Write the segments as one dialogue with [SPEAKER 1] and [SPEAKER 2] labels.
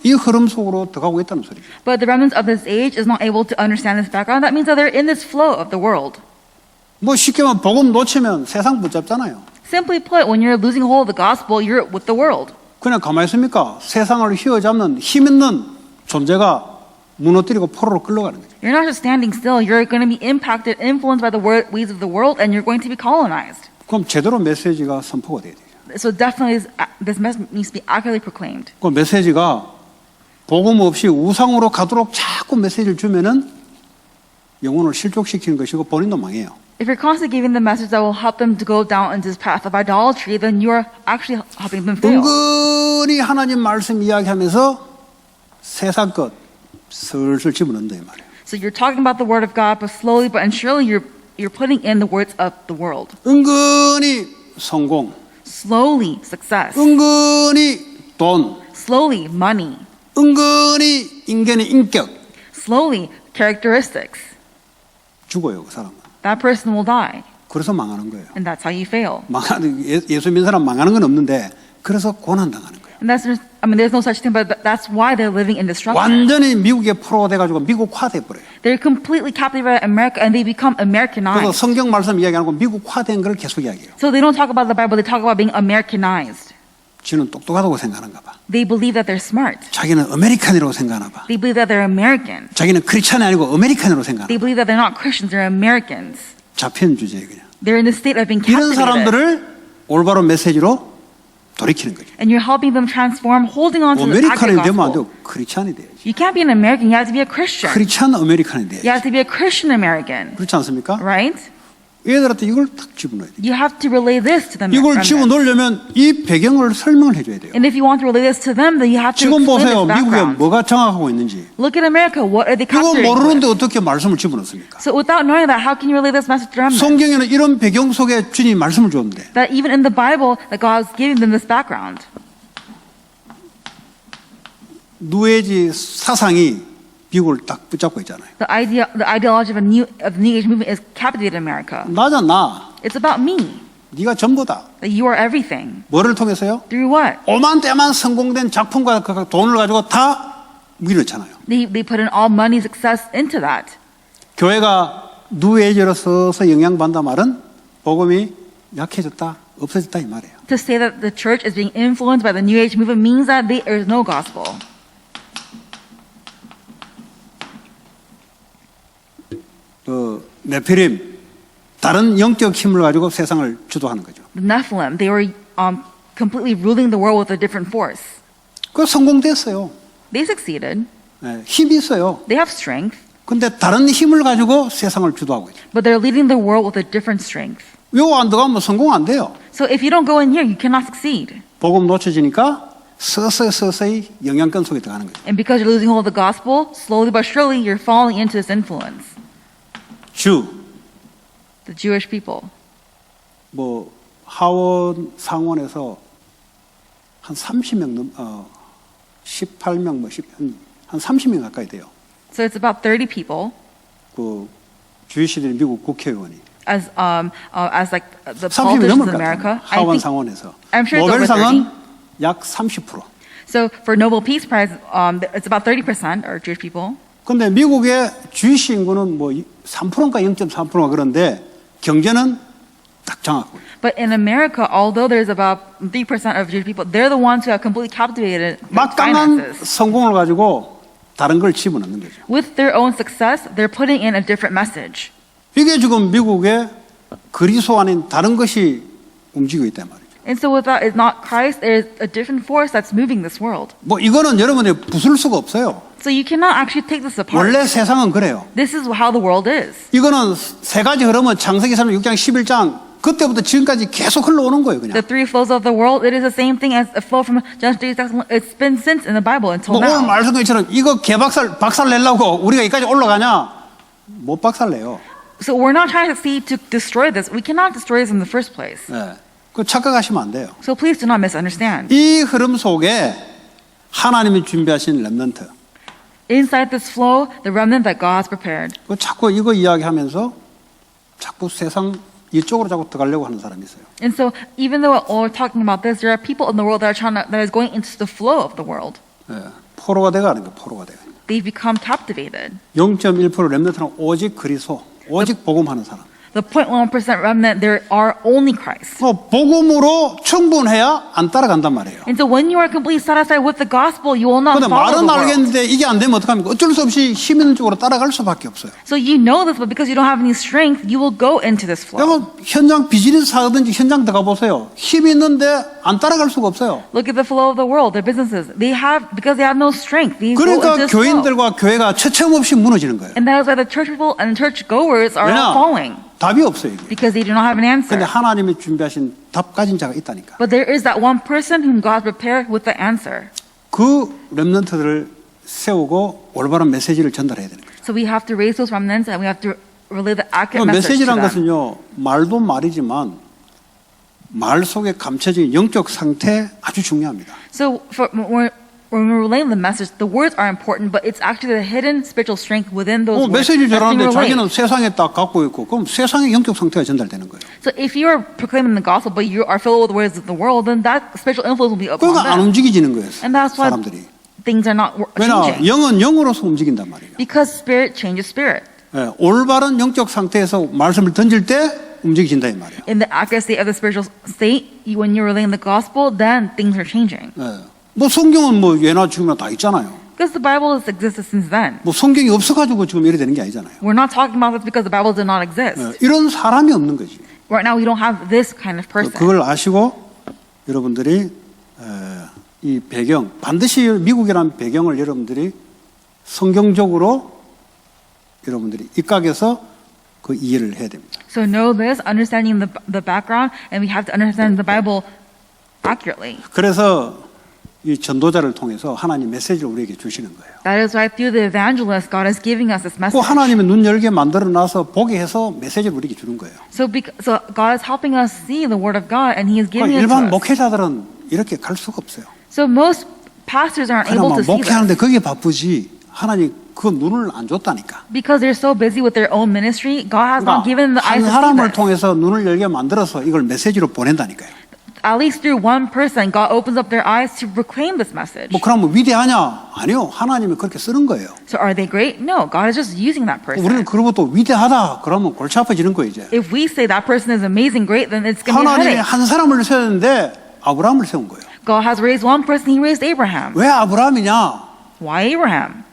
[SPEAKER 1] 이 흐름 속으로 들어가고 있다는 소리죠.
[SPEAKER 2] But the remnants of this age is not able to understand this background. That means that they're in this flow of the world.
[SPEAKER 1] 뭐 쉽게 말하면 복음 놓치면 세상 붙잡잖아요.
[SPEAKER 2] Simply put, when you're losing hold of the gospel, you're with the world.
[SPEAKER 1] 그냥 가만히 있습니까? 세상을 휘어잡는 힘 있는 존재가 무너뜨리고 포로로 끌려가는 거죠.
[SPEAKER 2] You're not just standing still. You're going to be impacted, influenced by the ways of the world, and you're going to be colonized.
[SPEAKER 1] 그럼 제대로 메시지가 선포가 돼야 돼요.
[SPEAKER 2] So definitely, this message needs to be accurately proclaimed.
[SPEAKER 1] 그 메시지가 복음 없이 우상으로 가도록 자꾸 메시지를 주면은 영혼을 실족시키는 것이고 본인도 망해요.
[SPEAKER 2] If you're constantly giving them message that will help them to go down into this path of idolatry, then you are actually helping them fail.
[SPEAKER 1] 은근히 하나님 말씀 이야기하면서 세상 것 슬슬 집어넣는다 이 말이에요.
[SPEAKER 2] So you're talking about the word of God, but slowly but surely you're putting in the words of the world.
[SPEAKER 1] 은근히 성공,
[SPEAKER 2] Slowly success.
[SPEAKER 1] 은근히 돈,
[SPEAKER 2] Slowly money.
[SPEAKER 1] 은근히 인간의 인격
[SPEAKER 2] Slowly characteristics.
[SPEAKER 1] 죽어요 그 사람은.
[SPEAKER 2] That person will die.
[SPEAKER 1] 그래서 망하는 거예요.
[SPEAKER 2] And that's how you fail.
[SPEAKER 1] 예수 믿는 사람 망하는 건 없는데 그래서 고난 당하는 거예요.
[SPEAKER 2] And there's no such thing, but that's why they're living in destruction.
[SPEAKER 1] 완전히 미국에 포로가 돼가지고 미국화돼 버려요.
[SPEAKER 2] They're completely captivated by America and they become
[SPEAKER 1] 그래서
[SPEAKER 2] Americanized.
[SPEAKER 1] 성경 말씀 이야기하고 미국화된 걸 계속 이야기해요.
[SPEAKER 2] So they don't talk about the Bible, they talk about being Americanized.
[SPEAKER 1] 지는 똑똑하다고 생각하는가 봐.
[SPEAKER 2] They believe that they're smart.
[SPEAKER 1] 자기는 아메리칸이라고 생각하나 봐.
[SPEAKER 2] They believe that they're American.
[SPEAKER 1] 자기는 크리스찬이 아니고 아메리칸으로 생각하나
[SPEAKER 2] They
[SPEAKER 1] 봐.
[SPEAKER 2] believe that they're not Christians, they're Americans.
[SPEAKER 1] 잡힌 주제에 그냥.
[SPEAKER 2] They're in the state of being
[SPEAKER 1] 이런
[SPEAKER 2] captivated.
[SPEAKER 1] 사람들을 올바른 메시지로 돌이키는 거죠.
[SPEAKER 2] And you're helping them transform, holding on to the
[SPEAKER 1] 아메리칸이
[SPEAKER 2] accurate
[SPEAKER 1] 되면 안
[SPEAKER 2] gospel.
[SPEAKER 1] 되고 크리스찬이 돼야지.
[SPEAKER 2] You can't be an American, you have to be a Christian.
[SPEAKER 1] 크리스찬 아메리칸이
[SPEAKER 2] You
[SPEAKER 1] 돼야지.
[SPEAKER 2] have to be a Christian American.
[SPEAKER 1] 그렇지 않습니까?
[SPEAKER 2] Right?
[SPEAKER 1] 얘들한테 이걸 딱 집어넣어야 돼요.
[SPEAKER 2] You have to relay this to them.
[SPEAKER 1] 이걸 집어넣으려면 이 배경을 설명을 해줘야 돼요.
[SPEAKER 2] And if you want to relay this to them, then you have to
[SPEAKER 1] 지금
[SPEAKER 2] explain
[SPEAKER 1] 보세요.
[SPEAKER 2] this
[SPEAKER 1] 미국에
[SPEAKER 2] background.
[SPEAKER 1] 뭐가 장악하고 있는지.
[SPEAKER 2] Look at America. What are they
[SPEAKER 1] 이거
[SPEAKER 2] capturing?
[SPEAKER 1] 모르는데
[SPEAKER 2] with?
[SPEAKER 1] 어떻게 말씀을 집어넣습니까?
[SPEAKER 2] So without knowing that, how can you relay this message to them?
[SPEAKER 1] 성경에는 이런 배경 속에 주님이 말씀을 줬는데
[SPEAKER 2] That even in the Bible, that God's giving them this background.
[SPEAKER 1] 누에지 사상이 미국을 딱 붙잡고 있잖아요.
[SPEAKER 2] The ideology of the New Age movement is captivated America.
[SPEAKER 1] 나잖아 나.
[SPEAKER 2] It's about me.
[SPEAKER 1] 네가 전부다.
[SPEAKER 2] That you are everything.
[SPEAKER 1] 뭐를 통해서요?
[SPEAKER 2] Through what?
[SPEAKER 1] 오만때만 성공된 작품과 그 돈을 가지고 다 밀어넣잖아요.
[SPEAKER 2] They put in all money success into that.
[SPEAKER 1] 교회가 누에지로 서서 영향받는다 말은 복음이 약해졌다, 없어졌다 이 말이에요.
[SPEAKER 2] To say that the church is being influenced by the New Age movement means that there is no gospel.
[SPEAKER 1] 네피림 다른 영적 힘을 가지고 세상을 주도하는 거죠.
[SPEAKER 2] The Nephilim, they were completely ruling the world with a different force.
[SPEAKER 1] 그 성공됐어요.
[SPEAKER 2] They succeeded.
[SPEAKER 1] 네, 힘이 있어요.
[SPEAKER 2] They have strength.
[SPEAKER 1] 근데 다른 힘을 가지고 세상을 주도하고 있죠.
[SPEAKER 2] But they're leading the world with a different strength.
[SPEAKER 1] 요거 안 들어가면 성공 안 돼요.
[SPEAKER 2] So if you don't go in here, you cannot succeed.
[SPEAKER 1] 복음 놓쳐지니까 서서히 영향권 속에 들어가는 거죠.
[SPEAKER 2] And because you're losing hold of the gospel, slowly but surely you're falling into this influence.
[SPEAKER 1] The
[SPEAKER 2] Jewish people.
[SPEAKER 1] 뭐 하원 상원에서 한 30명 18명 한 30명 가까이 돼요.
[SPEAKER 2] So it's about 30 people
[SPEAKER 1] 그 주이시들 미국 국회의원이
[SPEAKER 2] as like the
[SPEAKER 1] 30명
[SPEAKER 2] politicians
[SPEAKER 1] 넘을
[SPEAKER 2] in
[SPEAKER 1] 것
[SPEAKER 2] America.
[SPEAKER 1] 같아요. 하원 상원에서.
[SPEAKER 2] I'm sure it's over
[SPEAKER 1] 노벨상은
[SPEAKER 2] 30.
[SPEAKER 1] 약 30%.
[SPEAKER 2] So for Nobel Peace Prize, it's about 30% are Jewish people.
[SPEAKER 1] 근데 미국의 주이시 인구는 뭐 3%인가 0.3%가 그런데 경제는 딱 장악하고 있어요.
[SPEAKER 2] But in America, although there's about 3% of Jewish people, they're the ones who have completely captivated
[SPEAKER 1] 막강한
[SPEAKER 2] finances.
[SPEAKER 1] 성공을 가지고 다른 걸 집어넣는 거죠.
[SPEAKER 2] With their own success, they're putting in a different message.
[SPEAKER 1] 이게 지금 미국의 그리스도 아닌 다른 것이 움직이고 있단 말이죠.
[SPEAKER 2] And so without it's not Christ, there's a different force that's moving this world.
[SPEAKER 1] 뭐 이거는 여러분이 부술 수가 없어요.
[SPEAKER 2] So you cannot actually take this apart.
[SPEAKER 1] 원래 세상은 그래요.
[SPEAKER 2] This is how the world is.
[SPEAKER 1] 이거는 세 가지 흐름은 창세기 36장 11장 그때부터 지금까지 계속 흘러오는 거예요, 그냥.
[SPEAKER 2] The three flows of the world, it is the same thing as a flow from Genesis. It's been since in the Bible until
[SPEAKER 1] 뭐 오늘
[SPEAKER 2] now.
[SPEAKER 1] 말씀처럼 이거 박살 내려고 우리가 여기까지 올라가냐? 못 박살 내요.
[SPEAKER 2] So we're not trying to see to destroy this. We cannot destroy this in the first place.
[SPEAKER 1] 네. 그 착각하시면 안 돼요.
[SPEAKER 2] So please do not misunderstand.
[SPEAKER 1] 이 흐름 속에 하나님이 준비하신 렘넌트.
[SPEAKER 2] Inside this flow, the remnant that God's prepared.
[SPEAKER 1] 그 자꾸 이거 이야기하면서 자꾸 세상 이쪽으로 자꾸 들어가려고 하는 사람이 있어요.
[SPEAKER 2] And so even though we're talking about this, there are people in the world that is going into the flow of the world.
[SPEAKER 1] 네. 포로가 돼가는 거예요. 포로가 돼가.
[SPEAKER 2] They become captivated.
[SPEAKER 1] 0.1% 렘넌트는 오직 그리스도, 오직 복음하는 사람.
[SPEAKER 2] The 0.1% remnant, there are only Christ.
[SPEAKER 1] 복음으로 충분해야 안 따라간단 말이에요.
[SPEAKER 2] And so when you are completely satisfied with the gospel, you will not
[SPEAKER 1] 근데
[SPEAKER 2] follow
[SPEAKER 1] 말은
[SPEAKER 2] the world.
[SPEAKER 1] 알겠는데 이게 안 되면 어떡합니까? 어쩔 수 없이 힘 있는 쪽으로 따라갈 수밖에 없어요.
[SPEAKER 2] So you know this, but because you don't have any strength, you will go into this flow.
[SPEAKER 1] 여러분 현장 비즈니스 하든지 현장 들어가 보세요. 힘 있는데 안 따라갈 수가 없어요.
[SPEAKER 2] Look at the flow of the world, their businesses. They have, because they have no strength, they go
[SPEAKER 1] 그러니까
[SPEAKER 2] into this flow.
[SPEAKER 1] 교인들과 교회가 처참없이 무너지는 거예요.
[SPEAKER 2] And that is why the church people and the church goers are
[SPEAKER 1] 왜냐?
[SPEAKER 2] falling.
[SPEAKER 1] 답이 없어요. 이게.
[SPEAKER 2] Because they do not have an answer.
[SPEAKER 1] 근데 하나님이 준비하신 답 가진 자가 있다니까.
[SPEAKER 2] But there is that one person whom God prepared with the answer.
[SPEAKER 1] 그 렘넌트들을 세우고 올바른 메시지를 전달해야 되는 거예요.
[SPEAKER 2] So we have to raise those remnants and we have to relay the accurate
[SPEAKER 1] 그럼
[SPEAKER 2] message to
[SPEAKER 1] 메시지란
[SPEAKER 2] them.
[SPEAKER 1] 것은요, 말도 말이지만 말 속에 감춰진 영적 상태 아주 중요합니다.
[SPEAKER 2] So when we're relaying the message, the words are important, but it's actually the hidden spiritual strength within those words.
[SPEAKER 1] 메시지
[SPEAKER 2] that's being
[SPEAKER 1] 전하는데 자기는
[SPEAKER 2] relayed.
[SPEAKER 1] 세상에 딱 갖고 있고, 그럼 세상의 영적 상태가 전달되는 거예요.
[SPEAKER 2] So if you are proclaiming the gospel, but you are filled with the words of the world, then that spiritual influence will be upon
[SPEAKER 1] 그러니까 안
[SPEAKER 2] them.
[SPEAKER 1] 움직이지는 거예요.
[SPEAKER 2] And that's why
[SPEAKER 1] 사람들이.
[SPEAKER 2] things are not
[SPEAKER 1] 왜냐,
[SPEAKER 2] changing.
[SPEAKER 1] 영은 영으로서 움직인단 말이에요.
[SPEAKER 2] Because spirit changes spirit.
[SPEAKER 1] 예, 올바른 영적 상태에서 말씀을 던질 때 움직인다 이 말이에요.
[SPEAKER 2] In the accurate state of the spiritual state, when you're relaying the gospel, then things are changing.
[SPEAKER 1] 예. 뭐 성경은 뭐 예나 지금이나 다 있잖아요.
[SPEAKER 2] Because the Bible has existed since then.
[SPEAKER 1] 뭐 성경이 없어가지고 지금 이래 되는 게 아니잖아요.
[SPEAKER 2] We're not talking about this because the Bible did not exist.
[SPEAKER 1] 예, 이런 사람이 없는 거지.
[SPEAKER 2] Right now, we don't have this kind of person.
[SPEAKER 1] 그걸 아시고 여러분들이 이 배경, 반드시 미국이라는 배경을 여러분들이 성경적으로 여러분들이 입각해서 그 이해를 해야 됩니다.
[SPEAKER 2] So know this, understanding the background, and we have to understand the Bible accurately.
[SPEAKER 1] 그래서 이 전도자를 통해서 하나님 메시지를 우리에게 주시는 거예요.
[SPEAKER 2] That is why through the evangelist, God is giving us this
[SPEAKER 1] 그
[SPEAKER 2] message.
[SPEAKER 1] 하나님의 눈 열게 만들어 놔서 보게 해서 메시지를 우리에게 주는 거예요.
[SPEAKER 2] So God is helping us see the Word of God, and He is giving
[SPEAKER 1] 그러니까
[SPEAKER 2] it to
[SPEAKER 1] 일반
[SPEAKER 2] us.
[SPEAKER 1] 목회자들은 이렇게 갈 수가 없어요.
[SPEAKER 2] So most pastors aren't
[SPEAKER 1] 그냥
[SPEAKER 2] able
[SPEAKER 1] 막
[SPEAKER 2] to see
[SPEAKER 1] 목회하는데
[SPEAKER 2] this.
[SPEAKER 1] 거기에 바쁘지 하나님 그 눈을 안 줬다니까.
[SPEAKER 2] Because they're so busy with their own ministry, God has not given the
[SPEAKER 1] 한
[SPEAKER 2] eyes to see
[SPEAKER 1] 사람을
[SPEAKER 2] this.
[SPEAKER 1] 통해서 눈을 열게 만들어서 이걸 메시지로 보낸다니까요.
[SPEAKER 2] At least through one person, God opens up their eyes to proclaim this message.
[SPEAKER 1] 뭐 그러면 위대하냐? 아니요. 하나님이 그렇게 쓰는 거예요.
[SPEAKER 2] So are they great? No, God is just using that person.
[SPEAKER 1] 우리는 그러고 또 위대하다 그러면 골치 아파지는 거예요 이제.
[SPEAKER 2] If we say that person is amazing, great, then it's going to be a
[SPEAKER 1] 하나님이
[SPEAKER 2] headache.
[SPEAKER 1] 한 사람을 세웠는데 아브라함을 세운 거예요.
[SPEAKER 2] God has raised one person, He raised Abraham.
[SPEAKER 1] 왜 아브라함이냐?
[SPEAKER 2] Why Abraham?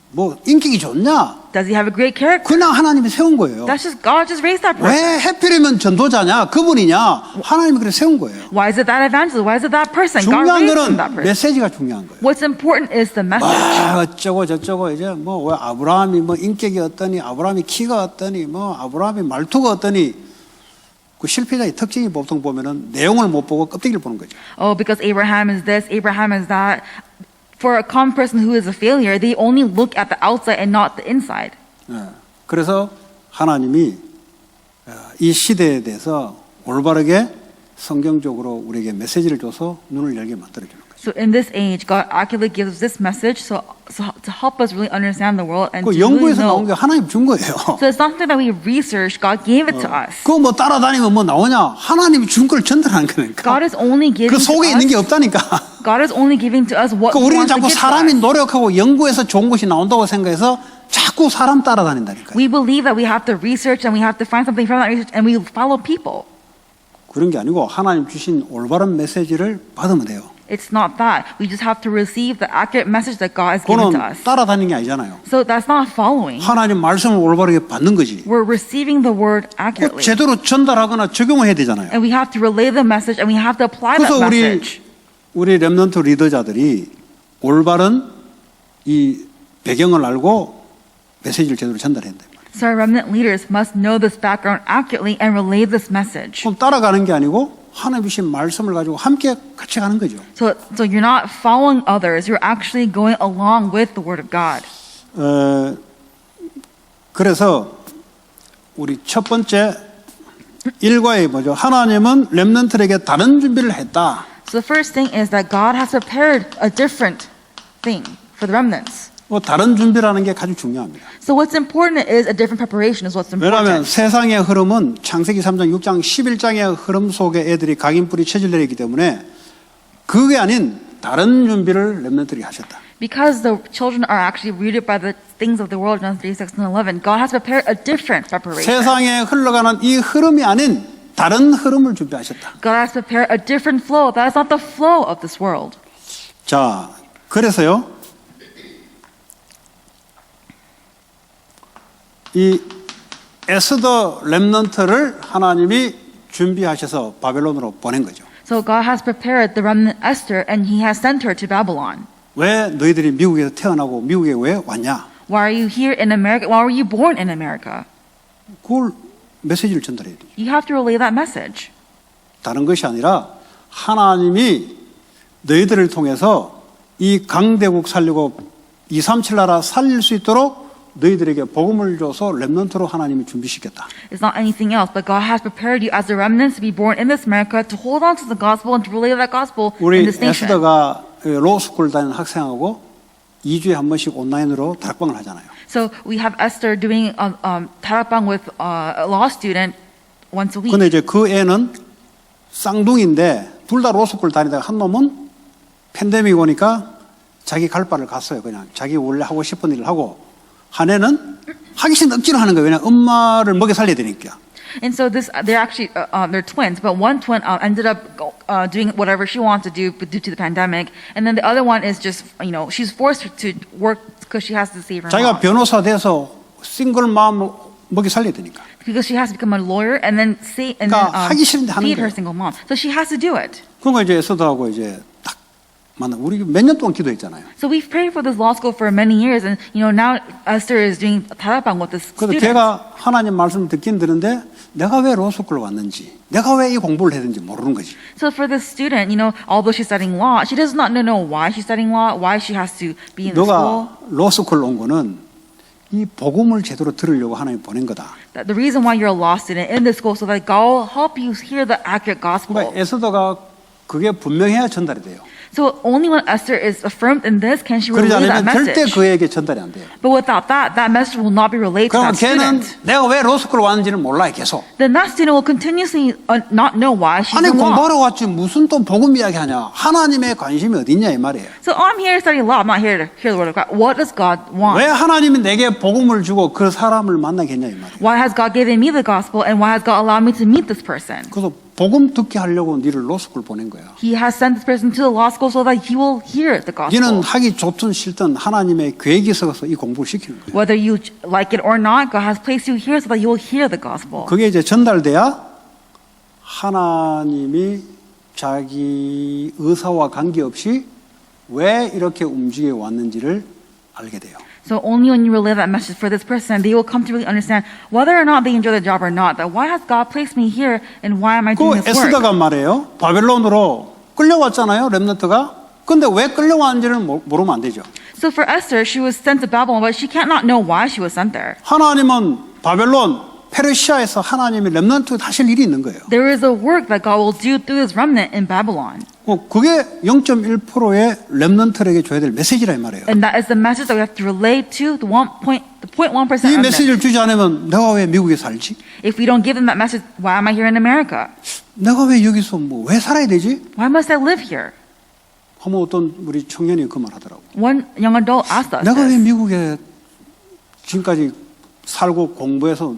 [SPEAKER 1] 뭐 인격이 좋냐?
[SPEAKER 2] Does he have a great character?
[SPEAKER 1] 그냥 하나님이 세운 거예요.
[SPEAKER 2] That's just God just raised that person.
[SPEAKER 1] 왜 해필이면 전도자냐? 그분이냐? 하나님이 그래 세운 거예요.
[SPEAKER 2] Why is it that evangelist? Why is it that person? God
[SPEAKER 1] 중요한
[SPEAKER 2] raised
[SPEAKER 1] 거는
[SPEAKER 2] that person.
[SPEAKER 1] 메시지가 중요한 거예요.
[SPEAKER 2] What's important is the message.
[SPEAKER 1] 어쩌고 저쩌고 이제 뭐 왜 아브라함이 뭐 인격이 어떠니, 아브라함이 키가 어떠니, 뭐 아브라함이 말투가 어떠니. 그 실패자의 특징이 보통 보면은 내용을 못 보고 껍데기를 보는 거죠.
[SPEAKER 2] Oh, because Abraham is this, Abraham is that. For a common person who is a failure, they only look at the outside and not the inside.
[SPEAKER 1] 예. 그래서 하나님이 이 시대에 대해서 올바르게 성경적으로 우리에게 메시지를 줘서 눈을 열게 만들어주는 거죠.
[SPEAKER 2] So in this age, God accurately gives this message so to help us really understand the world and
[SPEAKER 1] 그
[SPEAKER 2] to really
[SPEAKER 1] 연구에서 나온 게
[SPEAKER 2] know.
[SPEAKER 1] 하나님 준 거예요.
[SPEAKER 2] So it's not something that we researched. God gave it to us.
[SPEAKER 1] 그거 뭐 따라다니면 뭐 나오냐? 하나님이 준 걸 전달하는 거니까.
[SPEAKER 2] God is only
[SPEAKER 1] 그
[SPEAKER 2] giving to
[SPEAKER 1] 속에 있는 게
[SPEAKER 2] us.
[SPEAKER 1] 없다니까.
[SPEAKER 2] God is only giving to us what
[SPEAKER 1] 그
[SPEAKER 2] He
[SPEAKER 1] 우리는
[SPEAKER 2] wants to
[SPEAKER 1] 자꾸
[SPEAKER 2] give to
[SPEAKER 1] 사람이
[SPEAKER 2] us.
[SPEAKER 1] 노력하고 연구해서 좋은 것이 나온다고 생각해서 자꾸 사람 따라다닌다니까요.
[SPEAKER 2] We believe that we have to research and we have to find something from that research and we follow people.
[SPEAKER 1] 그런 게 아니고 하나님 주신 올바른 메시지를 받으면 돼요.
[SPEAKER 2] It's not that. We just have to receive the accurate message that God has given to
[SPEAKER 1] 그거는
[SPEAKER 2] us.
[SPEAKER 1] 따라다니는 게 아니잖아요.
[SPEAKER 2] So that's not following.
[SPEAKER 1] 하나님 말씀을 올바르게 받는 거지.
[SPEAKER 2] We're receiving the word
[SPEAKER 1] 그
[SPEAKER 2] accurately.
[SPEAKER 1] 제대로 전달하거나 적용을 해야 되잖아요.
[SPEAKER 2] And we have to relay the message and we have to apply that
[SPEAKER 1] 그래서
[SPEAKER 2] message.
[SPEAKER 1] 우리 렘넌트 리더자들이 올바른 이 배경을 알고 메시지를 제대로 전달해야 됩니다.
[SPEAKER 2] So our remnant leaders must know this background accurately and relay this message.
[SPEAKER 1] 그럼 따라가는 게 아니고 하나님 주신 말씀을 가지고 함께 같이 가는 거죠.
[SPEAKER 2] So you're not following others, you're actually going along with the word of God.
[SPEAKER 1] 그래서 우리 첫 번째 일과에 뭐죠? 하나님은 렘넌트에게 다른 준비를 했다.
[SPEAKER 2] So the first thing is that God has prepared a different thing for the remnants.
[SPEAKER 1] 뭐 다른 준비라는 게 아주 중요합니다.
[SPEAKER 2] So what's important is a different preparation is what's
[SPEAKER 1] 왜냐하면
[SPEAKER 2] important.
[SPEAKER 1] 세상의 흐름은 창세기 3장, 6장, 11장의 흐름 속에 애들이 각인뿔이 체질되어 있기 때문에 그게 아닌 다른 준비를 렘넌트들이 하셨다.
[SPEAKER 2] Because the children are actually rooted by the things of the world, John 3, 6, and 11, God has prepared a different preparation.
[SPEAKER 1] 세상에 흘러가는 이 흐름이 아닌 다른 흐름을 준비하셨다.
[SPEAKER 2] God has prepared a different flow. That is not the flow of this world.
[SPEAKER 1] 자, 그래서요. 이 에스더 렘넌트를 하나님이 준비하셔서 바벨론으로 보낸 거죠.
[SPEAKER 2] So God has prepared the remnant Esther, and He has sent her to Babylon.
[SPEAKER 1] 왜 너희들이 미국에서 태어나고 미국에 왜 왔냐?
[SPEAKER 2] Why are you here in America? Why were you born in America?
[SPEAKER 1] 그걸 메시지를 전달해야 돼요.
[SPEAKER 2] You have to relay that message.
[SPEAKER 1] 다른 것이 아니라 하나님이 너희들을 통해서 이 강대국 살리고 237 나라 살릴 수 있도록 너희들에게 복음을 줘서 렘넌트로 하나님이 준비시켰다.
[SPEAKER 2] It's not anything else, but God has prepared you as a remnant to be born in this America, to hold on to the gospel and to relay that gospel in
[SPEAKER 1] 우리
[SPEAKER 2] this nation.
[SPEAKER 1] 에스더가 로스쿨 다니는 학생하고 2주에 한 번씩 온라인으로 다락방을 하잖아요.
[SPEAKER 2] So we have Esther doing 다락방 with a law student once a week.
[SPEAKER 1] 근데 이제 그 애는 쌍둥이인데 둘 다 로스쿨 다니다가 한 놈은 팬데믹 오니까 자기 갈 바를 갔어요. 그냥 자기 원래 하고 싶은 일을 하고 한 애는 하기 싫은 억지로 하는 거예요. 왜냐 엄마를 먹여 살려야 되니까.
[SPEAKER 2] And so they're actually they're twins, but one twin ended up doing whatever she wanted to do, but due to the pandemic, and then the other one is just she's forced to work because she has to save her
[SPEAKER 1] 자기가
[SPEAKER 2] mom.
[SPEAKER 1] 변호사 돼서 싱글 맘 먹여 살려야 되니까.
[SPEAKER 2] Because she has to become a lawyer and then
[SPEAKER 1] 그러니까 하기 싫은데 하는
[SPEAKER 2] feed her
[SPEAKER 1] 거예요.
[SPEAKER 2] single mom. So she has to do it.
[SPEAKER 1] 그러니까 이제 에스더하고 이제 딱 만나. 우리 몇 년 동안 기도했잖아요.
[SPEAKER 2] So we've prayed for this law school for many years, and now Esther is doing 다락방 with this
[SPEAKER 1] 그래서
[SPEAKER 2] student.
[SPEAKER 1] 걔가 하나님 말씀 듣긴 듣는데 내가 왜 로스쿨 왔는지, 내가 왜 이 공부를 했는지 모르는 거지.
[SPEAKER 2] So for this student, although she's studying law, she does not know why she's studying law, why she has to be in the school.
[SPEAKER 1] 너가 로스쿨 온 거는 이 복음을 제대로 들으려고 하나님 보낸 거다.
[SPEAKER 2] That the reason why you're a law student in this school so that God will help you hear the accurate gospel.
[SPEAKER 1] 그러니까 에스더가 그게 분명해야 전달이 돼요.
[SPEAKER 2] So only when Esther is affirmed in this can she
[SPEAKER 1] 그러지
[SPEAKER 2] relay that
[SPEAKER 1] 않으면 절대
[SPEAKER 2] message.
[SPEAKER 1] 그에게 전달이 안 돼요.
[SPEAKER 2] But without that message will not be relayed to
[SPEAKER 1] 그럼
[SPEAKER 2] that
[SPEAKER 1] 걔는
[SPEAKER 2] student.
[SPEAKER 1] 내가 왜 로스쿨 왔는지는 몰라요, 계속.
[SPEAKER 2] Then that student will continuously not know why she's
[SPEAKER 1] 아니
[SPEAKER 2] in law.
[SPEAKER 1] 공부하러 왔지 무슨 또 복음 이야기하냐. 하나님의 관심이 어딨냐 이 말이에요.
[SPEAKER 2] So I'm here to study law. I'm not here to hear the word of God. What does God want?
[SPEAKER 1] 왜 하나님이 내게 복음을 주고 그 사람을 만나게 했냐 이 말이에요.
[SPEAKER 2] Why has God given me the gospel, and why has God allowed me to meet this person?
[SPEAKER 1] 그래서 복음 듣게 하려고 니를 로스쿨 보낸 거야.
[SPEAKER 2] He has sent this person to the law school so that he will hear the gospel.
[SPEAKER 1] 니는 하기 좋든 싫든 하나님의 계획이 있어서 이 공부를 시키는 거예요.
[SPEAKER 2] Whether you like it or not, God has placed you here so that you will hear the gospel.
[SPEAKER 1] 그게 이제 전달돼야 하나님이 자기 의사와 관계없이 왜 이렇게 움직여 왔는지를 알게 돼요.
[SPEAKER 2] So only when you relay that message for this person, they will come to really understand whether or not they enjoy the job or not. That why has God placed me here, and why am I
[SPEAKER 1] 그
[SPEAKER 2] doing this work?
[SPEAKER 1] 에스더가 말해요. 바벨론으로 끌려왔잖아요. 렘넌트가. 근데 왜 끌려왔는지는 모르면 안 되죠.
[SPEAKER 2] So for Esther, she was sent to Babylon, but she can't not know why she was sent there.
[SPEAKER 1] 하나님은 바벨론, 페르시아에서 하나님이 렘넌트 하실 일이 있는 거예요.
[SPEAKER 2] There is a work that God will do through His remnant in Babylon.
[SPEAKER 1] 그게 0.1%의 렘넌트에게 줘야 될 메시지라 이 말이에요.
[SPEAKER 2] And that is the message that we have to relay to the 0.1%
[SPEAKER 1] 이
[SPEAKER 2] remnant.
[SPEAKER 1] 메시지를 주지 않으면 내가 왜 미국에 살지?
[SPEAKER 2] If we don't give them that message, why am I here in America?
[SPEAKER 1] 내가 왜 여기서 왜 살아야 되지?
[SPEAKER 2] Why must I live here?
[SPEAKER 1] 하면 어떤 우리 청년이 그 말 하더라고.
[SPEAKER 2] One young adult asked us
[SPEAKER 1] 내가 왜
[SPEAKER 2] this.
[SPEAKER 1] 미국에 지금까지 살고 공부해서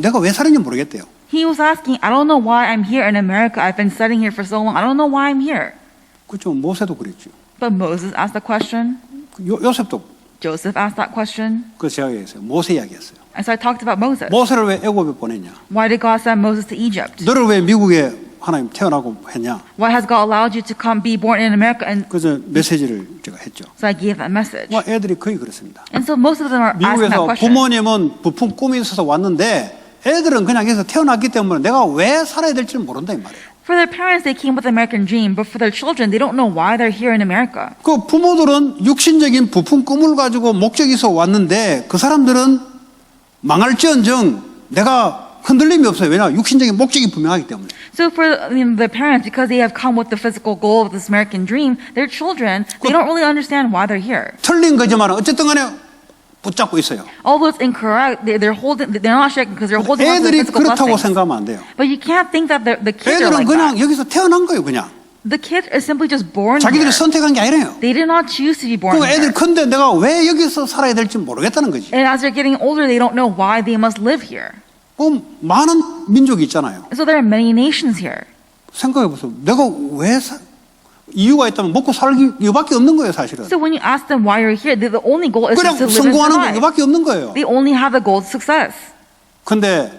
[SPEAKER 1] 내가 왜 살았는지 모르겠대요.
[SPEAKER 2] He was asking, I don't know why I'm here in America. I've been studying here for so long. I don't know why I'm here.
[SPEAKER 1] 그죠? 모세도 그랬죠.
[SPEAKER 2] But Moses asked the question.
[SPEAKER 1] 요셉도
[SPEAKER 2] Joseph asked that question.
[SPEAKER 1] 그 제가 얘기했어요. 모세 이야기했어요.
[SPEAKER 2] And so I talked about Moses.
[SPEAKER 1] 모세를 왜 애굽에 보냈냐?
[SPEAKER 2] Why did God send Moses to Egypt?
[SPEAKER 1] 너를 왜 미국에 하나님 태어나고 했냐?
[SPEAKER 2] Why has God allowed you to come be born in America? And
[SPEAKER 1] 그래서 메시지를 제가 했죠.
[SPEAKER 2] so I gave that message.
[SPEAKER 1] 애들이 거의 그렇습니다.
[SPEAKER 2] And so most of them are asking that
[SPEAKER 1] 미국에서
[SPEAKER 2] question.
[SPEAKER 1] 부모님은 부푼 꿈이 있어서 왔는데 애들은 그냥 여기서 태어났기 때문에 내가 왜 살아야 될지를 모른다 이 말이에요.
[SPEAKER 2] For their parents, they came with the American dream, but for their children, they don't know why they're here in America.
[SPEAKER 1] 그 부모들은 육신적인 부푼 꿈을 가지고 목적이 있어 왔는데 그 사람들은 망할지언정 내가 흔들림이 없어요. 왜냐? 육신적인 목적이 분명하기 때문에.
[SPEAKER 2] So for their parents, because they have come with the physical goal of this American dream, their children, they don't really understand why they're here.
[SPEAKER 1] 틀린 거지만 어쨌든 간에 붙잡고 있어요.
[SPEAKER 2] Although it's incorrect, they're not shaking because they're holding on to the
[SPEAKER 1] 애들이
[SPEAKER 2] physical
[SPEAKER 1] 그렇다고
[SPEAKER 2] blessings.
[SPEAKER 1] 생각하면 안 돼요.
[SPEAKER 2] But you can't think that the kids are
[SPEAKER 1] 애들은
[SPEAKER 2] like
[SPEAKER 1] 그냥
[SPEAKER 2] that.
[SPEAKER 1] 여기서 태어난 거예요. 그냥.
[SPEAKER 2] The kid is simply just born
[SPEAKER 1] 자기들이
[SPEAKER 2] here.
[SPEAKER 1] 선택한 게 아니래요.
[SPEAKER 2] They did not choose to be born
[SPEAKER 1] 그
[SPEAKER 2] here.
[SPEAKER 1] 애들 큰데 내가 왜 여기서 살아야 될지 모르겠다는 거지.
[SPEAKER 2] And as they're getting older, they don't know why they must live here.
[SPEAKER 1] 그 많은 민족이 있잖아요.
[SPEAKER 2] And so there are many nations here.
[SPEAKER 1] 생각해 보세요. 내가 왜 이유가 있다면 먹고 살기 이거밖에 없는 거예요, 사실은.
[SPEAKER 2] So when you ask them why you're here, the only goal is
[SPEAKER 1] 그냥
[SPEAKER 2] just to live and
[SPEAKER 1] 성공하는 거
[SPEAKER 2] survive.
[SPEAKER 1] 이거밖에 없는 거예요.
[SPEAKER 2] They only have the goal of success.
[SPEAKER 1] 근데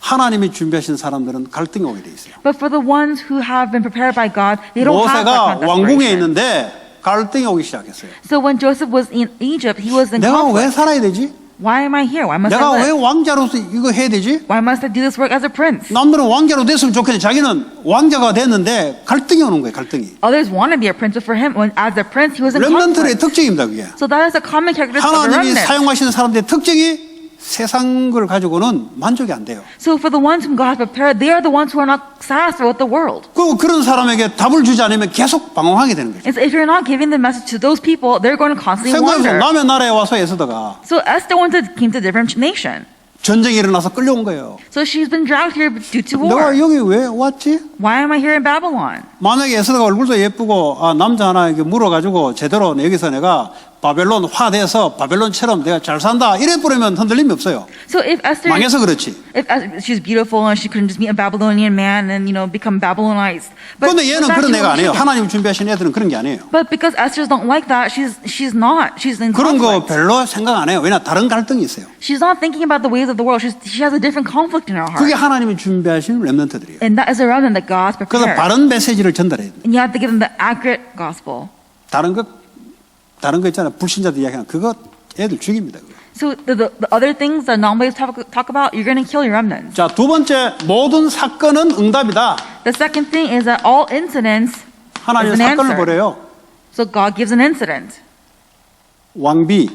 [SPEAKER 1] 하나님이 준비하신 사람들은 갈등이 오게 돼 있어요.
[SPEAKER 2] But for the ones who have been prepared by God, they don't have that
[SPEAKER 1] 모세가
[SPEAKER 2] kind of
[SPEAKER 1] 왕궁에
[SPEAKER 2] desperation.
[SPEAKER 1] 있는데 갈등이 오기 시작했어요.
[SPEAKER 2] So when Joseph was in Egypt, he was in
[SPEAKER 1] 내가 왜
[SPEAKER 2] conflict.
[SPEAKER 1] 살아야 되지?
[SPEAKER 2] Why am I here? Why must I
[SPEAKER 1] 내가 왜
[SPEAKER 2] live?
[SPEAKER 1] 왕자로서 이거 해야 되지?
[SPEAKER 2] Why must I do this work as a prince?
[SPEAKER 1] 남들은 왕자로 됐으면 좋겠는데 자기는 왕자가 됐는데 갈등이 오는 거예요, 갈등이.
[SPEAKER 2] Others want to be a prince, but for him, when as a prince, he was in
[SPEAKER 1] 렘넌트의
[SPEAKER 2] conflict.
[SPEAKER 1] 특징입니다, 그게.
[SPEAKER 2] So that is a common characteristic of a
[SPEAKER 1] 하나님이
[SPEAKER 2] remnant.
[SPEAKER 1] 사용하시는 사람들의 특징이 세상 걸 가지고는 만족이 안 돼요.
[SPEAKER 2] So for the ones whom God has prepared, they are the ones who are not satisfied with the world.
[SPEAKER 1] 그리고 그런 사람에게 답을 주지 않으면 계속 방황하게 되는 거죠.
[SPEAKER 2] And so if you're not giving the message to those people, they're going to constantly
[SPEAKER 1] 생각해보세요.
[SPEAKER 2] wonder.
[SPEAKER 1] 남의 나라에 와서 에스더가
[SPEAKER 2] So Esther came to a different nation.
[SPEAKER 1] 전쟁이 일어나서 끌려온 거예요.
[SPEAKER 2] So she's been dragged here due to
[SPEAKER 1] 내가
[SPEAKER 2] war.
[SPEAKER 1] 여기 왜 왔지?
[SPEAKER 2] Why am I here in Babylon?
[SPEAKER 1] 만약에 에스더가 얼굴도 예쁘고 남자 하나 이렇게 물어가지고 제대로 여기서 내가 바벨론화돼서 바벨론처럼 내가 잘 산다 이래 버리면 흔들림이 없어요.
[SPEAKER 2] So if Esther,
[SPEAKER 1] 망해서 그렇지.
[SPEAKER 2] if she's beautiful and she couldn't just meet a Babylonian man and become Babylonized.
[SPEAKER 1] 그런데 얘는
[SPEAKER 2] that
[SPEAKER 1] 그런
[SPEAKER 2] she
[SPEAKER 1] 애가
[SPEAKER 2] won't
[SPEAKER 1] 아니에요.
[SPEAKER 2] shake it.
[SPEAKER 1] 하나님 준비하신 애들은 그런 게 아니에요.
[SPEAKER 2] But because Esther's don't like that, she's not. She's in
[SPEAKER 1] 그런 거
[SPEAKER 2] conflict.
[SPEAKER 1] 별로 생각 안 해요. 왜냐 다른 갈등이 있어요.
[SPEAKER 2] She's not thinking about the ways of the world. She has a different conflict in her
[SPEAKER 1] 그게
[SPEAKER 2] heart.
[SPEAKER 1] 하나님이 준비하신 렘넌트들이에요.
[SPEAKER 2] And that is a remnant that God's
[SPEAKER 1] 그래서
[SPEAKER 2] prepared.
[SPEAKER 1] 바른 메시지를 전달해야 돼요.
[SPEAKER 2] And you have to give them the accurate gospel.
[SPEAKER 1] 다른 거 있잖아요. 불신자들 이야기하는 그거 애들 죽입니다. 그거.
[SPEAKER 2] So the other things that non-believers talk about, you're going to kill your remnants.
[SPEAKER 1] 자, 두 번째 모든 사건은 응답이다.
[SPEAKER 2] The second thing is that all incidents is
[SPEAKER 1] 하나님
[SPEAKER 2] an
[SPEAKER 1] 사건을
[SPEAKER 2] answer.
[SPEAKER 1] 보래요.
[SPEAKER 2] So God gives an incident.
[SPEAKER 1] 왕비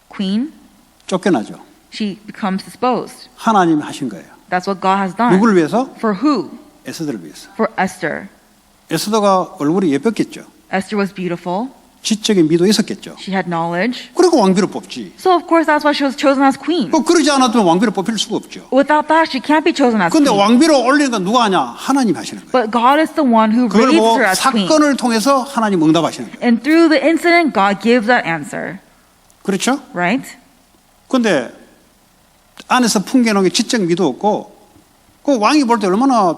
[SPEAKER 2] Queen,
[SPEAKER 1] 쫓겨나죠.
[SPEAKER 2] she becomes disposed.
[SPEAKER 1] 하나님이 하신 거예요.
[SPEAKER 2] That's what God has done.
[SPEAKER 1] 누구를 위해서?
[SPEAKER 2] For who?
[SPEAKER 1] 에스더를 위해서.
[SPEAKER 2] For Esther.
[SPEAKER 1] 에스더가 얼굴이 예뻤겠죠.
[SPEAKER 2] Esther was beautiful.
[SPEAKER 1] 지적인 미도 있었겠죠.
[SPEAKER 2] She had knowledge.
[SPEAKER 1] 그리고 왕비로 뽑지.
[SPEAKER 2] So of course that's why she was chosen as queen.
[SPEAKER 1] 그러지 않았으면 왕비로 뽑힐 수가 없죠.
[SPEAKER 2] Without that, she can't be chosen as
[SPEAKER 1] 근데
[SPEAKER 2] queen.
[SPEAKER 1] 왕비로 올리는 건 누가 하냐? 하나님 하시는 거예요.
[SPEAKER 2] But God is the one who
[SPEAKER 1] 그걸
[SPEAKER 2] raised
[SPEAKER 1] 보고
[SPEAKER 2] her as queen.
[SPEAKER 1] 사건을 통해서 하나님 응답하시는 거예요.
[SPEAKER 2] And through the incident, God gives that answer.
[SPEAKER 1] 그렇죠?
[SPEAKER 2] Right?
[SPEAKER 1] 근데 안에서 풍겨놓은 게 지적 미도 없고 그 왕이 볼 때 얼마나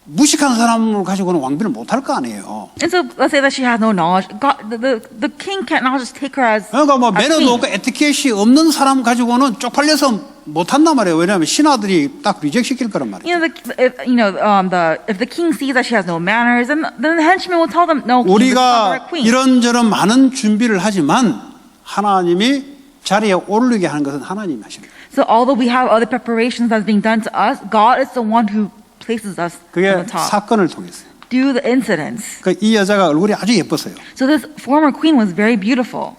[SPEAKER 1] 무식한 사람을 가지고는 왕비를 못할 거 아니에요.
[SPEAKER 2] And so let's say that she has no knowledge. God, the king cannot just take her as
[SPEAKER 1] 그러니까 뭐
[SPEAKER 2] as
[SPEAKER 1] 매너도
[SPEAKER 2] queen.
[SPEAKER 1] 없고 에티켓이 없는 사람 가지고는 쪽팔려서 못한단 말이에요. 왜냐하면 신하들이 딱 리젝 시킬 거란 말이에요.
[SPEAKER 2] If the king sees that she has no manners, then the henchmen will tell them, no, queen, this is not
[SPEAKER 1] 우리가
[SPEAKER 2] our queen.
[SPEAKER 1] 이런저런 많은 준비를 하지만 하나님이 자리에 오르게 하는 것은 하나님이 하시는 거예요.
[SPEAKER 2] So although we have other preparations that's being done to us, God is the one who places us on
[SPEAKER 1] 그게
[SPEAKER 2] the top.
[SPEAKER 1] 사건을 통해서요.
[SPEAKER 2] Through the incidents.
[SPEAKER 1] 이 여자가 얼굴이 아주 예뻤어요.
[SPEAKER 2] So this former queen was very beautiful.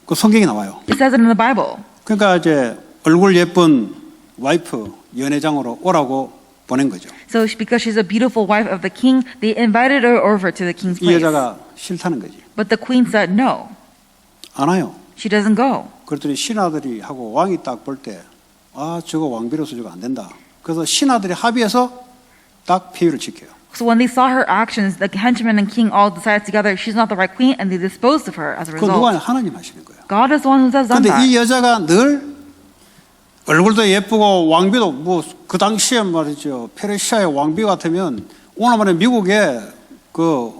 [SPEAKER 1] 그 성경에 나와요.
[SPEAKER 2] It says it in the Bible.
[SPEAKER 1] 그러니까 이제 얼굴 예쁜 와이프 연회장으로 오라고 보낸 거죠.
[SPEAKER 2] So because she's a beautiful wife of the king, they invited her over to the king's
[SPEAKER 1] 이
[SPEAKER 2] place.
[SPEAKER 1] 여자가 싫다는 거지.
[SPEAKER 2] But the queen said no.
[SPEAKER 1] 안 와요.
[SPEAKER 2] She doesn't go.
[SPEAKER 1] 그랬더니 신하들이 하고 왕이 딱 볼 때 저거 왕비로서 저거 안 된다. 그래서 신하들이 합의해서 딱 폐위를 지켜요.
[SPEAKER 2] So when they saw her actions, the henchmen and king all decided together she's not the right queen, and they disposed of her as a
[SPEAKER 1] 그 누가
[SPEAKER 2] result.
[SPEAKER 1] 하나님 하시는 거예요.
[SPEAKER 2] God is the one who has done
[SPEAKER 1] 그런데
[SPEAKER 2] that.
[SPEAKER 1] 이 여자가 늘 얼굴도 예쁘고 왕비도 뭐 그 당시에 말이죠. 페르시아의 왕비 같으면 오늘 말에 미국의 그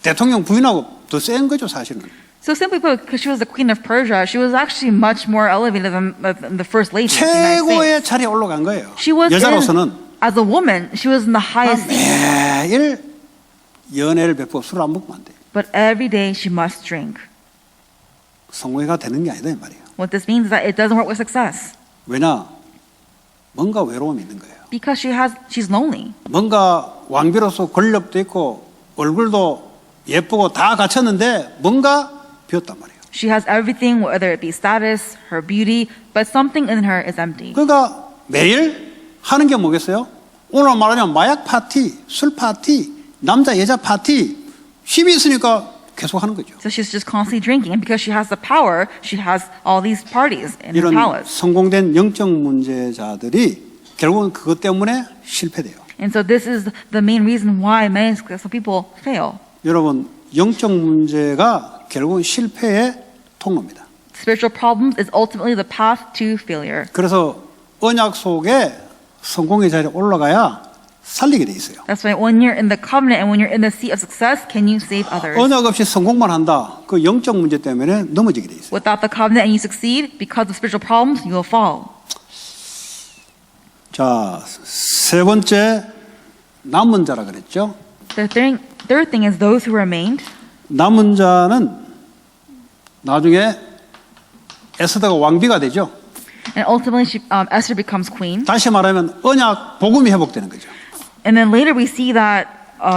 [SPEAKER 1] 대통령 부인하고 더 센 거죠, 사실은.
[SPEAKER 2] So simply put, because she was the queen of Persia, she was actually much more elevated than the first lady of the United States.
[SPEAKER 1] 최고의 자리에 올라간 거예요.
[SPEAKER 2] She was
[SPEAKER 1] 여자로서는
[SPEAKER 2] as a woman, she was in the highest seat.
[SPEAKER 1] 매일 연애를 베푸고 술을 안 먹으면 안 돼요.
[SPEAKER 2] But every day she must drink.
[SPEAKER 1] 성공회가 되는 게 아니다 이 말이에요.
[SPEAKER 2] What this means is that it doesn't work with success.
[SPEAKER 1] 왜냐? 뭔가 외로움이 있는 거예요.
[SPEAKER 2] Because she's lonely.
[SPEAKER 1] 뭔가 왕비로서 권력도 있고 얼굴도 예쁘고 다 갖췄는데 뭔가 비었단 말이에요.
[SPEAKER 2] She has everything, whether it be status, her beauty, but something in her is empty.
[SPEAKER 1] 그러니까 매일 하는 게 뭐겠어요? 오늘 말하자면 마약 파티, 술 파티, 남자 여자 파티 힘이 있으니까 계속 하는 거죠.
[SPEAKER 2] So she's just constantly drinking, and because she has the power, she has all these parties in her
[SPEAKER 1] 이런
[SPEAKER 2] palace.
[SPEAKER 1] 성공된 영적 문제자들이 결국은 그것 때문에 실패돼요.
[SPEAKER 2] And so this is the main reason why many successful people fail.
[SPEAKER 1] 여러분, 영적 문제가 결국은 실패의 통로입니다.
[SPEAKER 2] Spiritual problems is ultimately the path to failure.
[SPEAKER 1] 그래서 언약 속에 성공의 자리에 올라가야 살리게 돼 있어요.
[SPEAKER 2] That's why when you're in the covenant and when you're in the seat of success, can you save others?
[SPEAKER 1] 언약 없이 성공만 한다. 그 영적 문제 때문에 넘어지게 돼 있어요.
[SPEAKER 2] Without the covenant and you succeed, because of spiritual problems, you will fall.
[SPEAKER 1] 자, 세 번째 남은 자라 그랬죠.
[SPEAKER 2] The third thing is those who remained.
[SPEAKER 1] 남은 자는 나중에 에스더가 왕비가 되죠.
[SPEAKER 2] And ultimately, Esther becomes queen.
[SPEAKER 1] 다시 말하면 언약 복음이 회복되는 거죠.
[SPEAKER 2] And then later we see that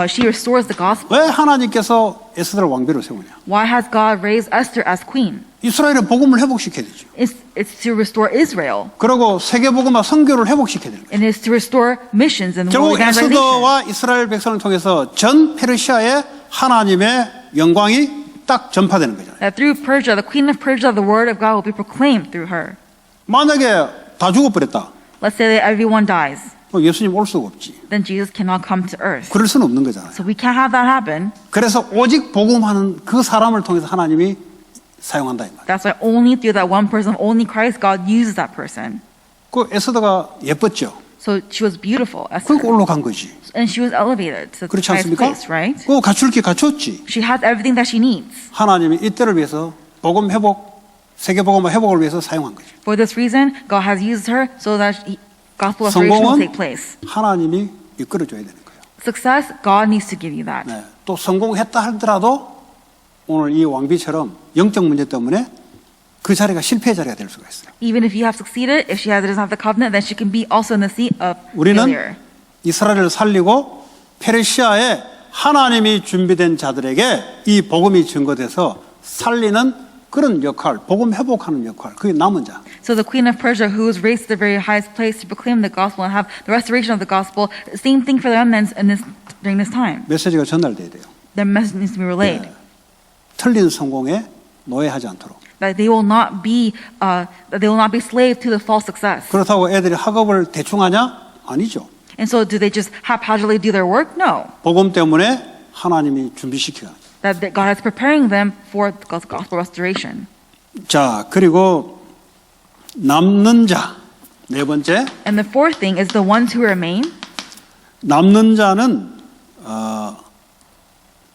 [SPEAKER 2] she restores the gospel.
[SPEAKER 1] 왜 하나님께서 에스더를 왕비로 세우냐?
[SPEAKER 2] Why has God raised Esther as queen?
[SPEAKER 1] 이스라엘의 복음을 회복시켜야 되죠.
[SPEAKER 2] It's to restore Israel.
[SPEAKER 1] 그리고 세계 복음화 선교를 회복시켜야 되는 거예요.
[SPEAKER 2] And it's to restore missions and
[SPEAKER 1] 결국
[SPEAKER 2] world evangelization.
[SPEAKER 1] 에스더와 이스라엘 백성을 통해서 전 페르시아에 하나님의 영광이 딱 전파되는 거잖아요.
[SPEAKER 2] That through Persia, the queen of Persia, the word of God will be proclaimed through her.
[SPEAKER 1] 만약에 다 죽어버렸다.
[SPEAKER 2] Let's say that everyone dies.
[SPEAKER 1] 예수님 올 수가 없지.
[SPEAKER 2] Then Jesus cannot come to earth.
[SPEAKER 1] 그럴 수는 없는 거잖아요.
[SPEAKER 2] So we can't have that happen.
[SPEAKER 1] 그래서 오직 복음하는 그 사람을 통해서 하나님이 사용한다 이 말이에요.
[SPEAKER 2] That's why only through that one person, only Christ, God uses that person.
[SPEAKER 1] 그 에스더가 예뻤죠.
[SPEAKER 2] So she was beautiful, Esther.
[SPEAKER 1] 그러니까 올라간 거지.
[SPEAKER 2] And she was elevated to the
[SPEAKER 1] 그렇지
[SPEAKER 2] highest
[SPEAKER 1] 않습니까?
[SPEAKER 2] place, right?
[SPEAKER 1] 그 갖출 게 갖췄지.
[SPEAKER 2] She has everything that she needs.
[SPEAKER 1] 하나님이 이때를 위해서 복음 회복, 세계 복음화 회복을 위해서 사용한 거죠.
[SPEAKER 2] For this reason, God has used her so that gospel restoration will take
[SPEAKER 1] 성공은
[SPEAKER 2] place.
[SPEAKER 1] 하나님이 이끌어줘야 되는 거예요.
[SPEAKER 2] Success, God needs to give you that.
[SPEAKER 1] 네. 또 성공했다 하더라도 오늘 이 왕비처럼 영적 문제 때문에 그 자리가 실패의 자리가 될 수가 있어요.
[SPEAKER 2] Even if you have succeeded, if she doesn't have the covenant, then she can be also in the seat of
[SPEAKER 1] 우리는
[SPEAKER 2] failure.
[SPEAKER 1] 이스라엘을 살리고 페르시아에 하나님이 준비된 자들에게 이 복음이 증거돼서 살리는 그런 역할, 복음 회복하는 역할, 그게 남은 자.
[SPEAKER 2] So the queen of Persia, who was raised to the very highest place to proclaim the gospel and have the restoration of the gospel, same thing for the remnants during this time.
[SPEAKER 1] 메시지가 전달돼야 돼요.
[SPEAKER 2] Their message needs to be relayed.
[SPEAKER 1] 네. 틀린 성공에 노예하지 않도록.
[SPEAKER 2] That they will not be slave to the false success.
[SPEAKER 1] 그렇다고 애들이 학업을 대충 하냐? 아니죠.
[SPEAKER 2] And so do they just haphazardly do their work? No.
[SPEAKER 1] 복음 때문에 하나님이 준비시켜요.
[SPEAKER 2] That God is preparing them for God's gospel restoration.
[SPEAKER 1] 자, 그리고 남는 자. 네 번째.
[SPEAKER 2] And the fourth thing is the ones who remain.
[SPEAKER 1] 남는 자는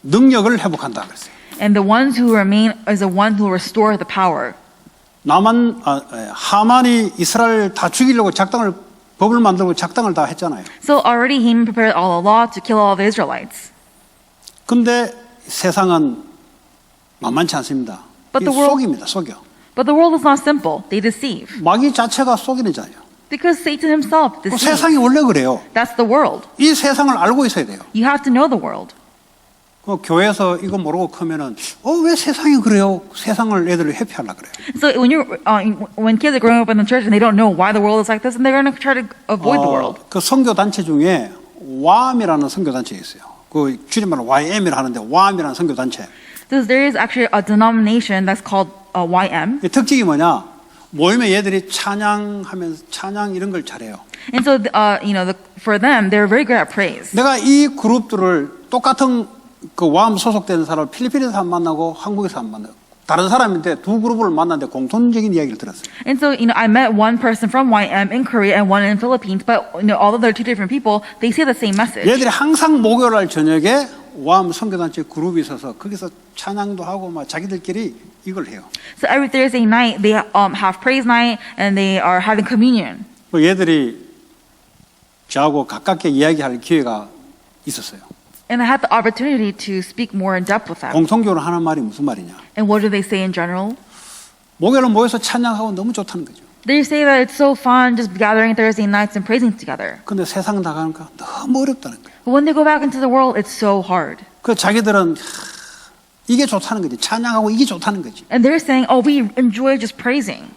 [SPEAKER 1] 능력을 회복한다 그랬어요.
[SPEAKER 2] And the ones who remain is the one who will restore the power.
[SPEAKER 1] 하만이 이스라엘 다 죽이려고 법을 만들고 작당을 다 했잖아요.
[SPEAKER 2] So already Haman prepared all the law to kill all the Israelites.
[SPEAKER 1] 근데 세상은 만만치 않습니다.
[SPEAKER 2] But
[SPEAKER 1] 이
[SPEAKER 2] the world-
[SPEAKER 1] 속입니다. 속여.
[SPEAKER 2] But the world is not simple. They deceive.
[SPEAKER 1] 마귀 자체가 속이는 자예요.
[SPEAKER 2] Because Satan himself
[SPEAKER 1] 그
[SPEAKER 2] deceives.
[SPEAKER 1] 세상이 원래 그래요.
[SPEAKER 2] That's the world.
[SPEAKER 1] 이 세상을 알고 있어야 돼요.
[SPEAKER 2] You have to know the world.
[SPEAKER 1] 그 교회에서 이거 모르고 크면은 왜 세상이 그래요? 세상을 애들을 회피하려고 그래요.
[SPEAKER 2] So when kids are growing up in the church and they don't know why the world is like this, and they're going to try to avoid the world.
[SPEAKER 1] 그 선교 단체 중에 WAM이라는 선교 단체가 있어요. 그 줄임말로 YM이라 하는데 WAM이라는 선교 단체.
[SPEAKER 2] So there is actually a denomination that's called YM.
[SPEAKER 1] 이 특징이 뭐냐? 모이면 얘들이 찬양하면서 찬양 이런 걸 잘해요.
[SPEAKER 2] And so for them, they're very good at praise.
[SPEAKER 1] 내가 이 그룹들을 똑같은 그 WAM 소속되는 사람을 필리핀에서 안 만나고 한국에서 안 만나고 다른 사람인데 두 그룹을 만났는데 공통적인 이야기를 들었어요.
[SPEAKER 2] And so I met one person from YM in Korea and one in Philippines, but although they're two different people, they say the same message.
[SPEAKER 1] 얘들이 항상 목요일 저녁에 WAM 선교단체 그룹이 있어서 거기서 찬양도 하고 막 자기들끼리 이걸 해요.
[SPEAKER 2] So every Thursday night they have praise night and they are having communion.
[SPEAKER 1] 얘들이 저하고 가깝게 이야기할 기회가 있었어요.
[SPEAKER 2] And I had the opportunity to speak more in depth with them.
[SPEAKER 1] 공통적으로 하는 말이 무슨 말이냐?
[SPEAKER 2] And what do they say in general?
[SPEAKER 1] 목요일에 모여서 찬양하고 너무 좋다는 거죠.
[SPEAKER 2] They say that it's so fun just gathering Thursday nights and praising together.
[SPEAKER 1] 근데 세상 나가니까 너무 어렵다는 거예요.
[SPEAKER 2] But when they go back into the world, it's so hard.
[SPEAKER 1] 그 자기들은 이게 좋다는 거지. 찬양하고 이게 좋다는 거지.
[SPEAKER 2] And they're saying, oh, we enjoy just praising.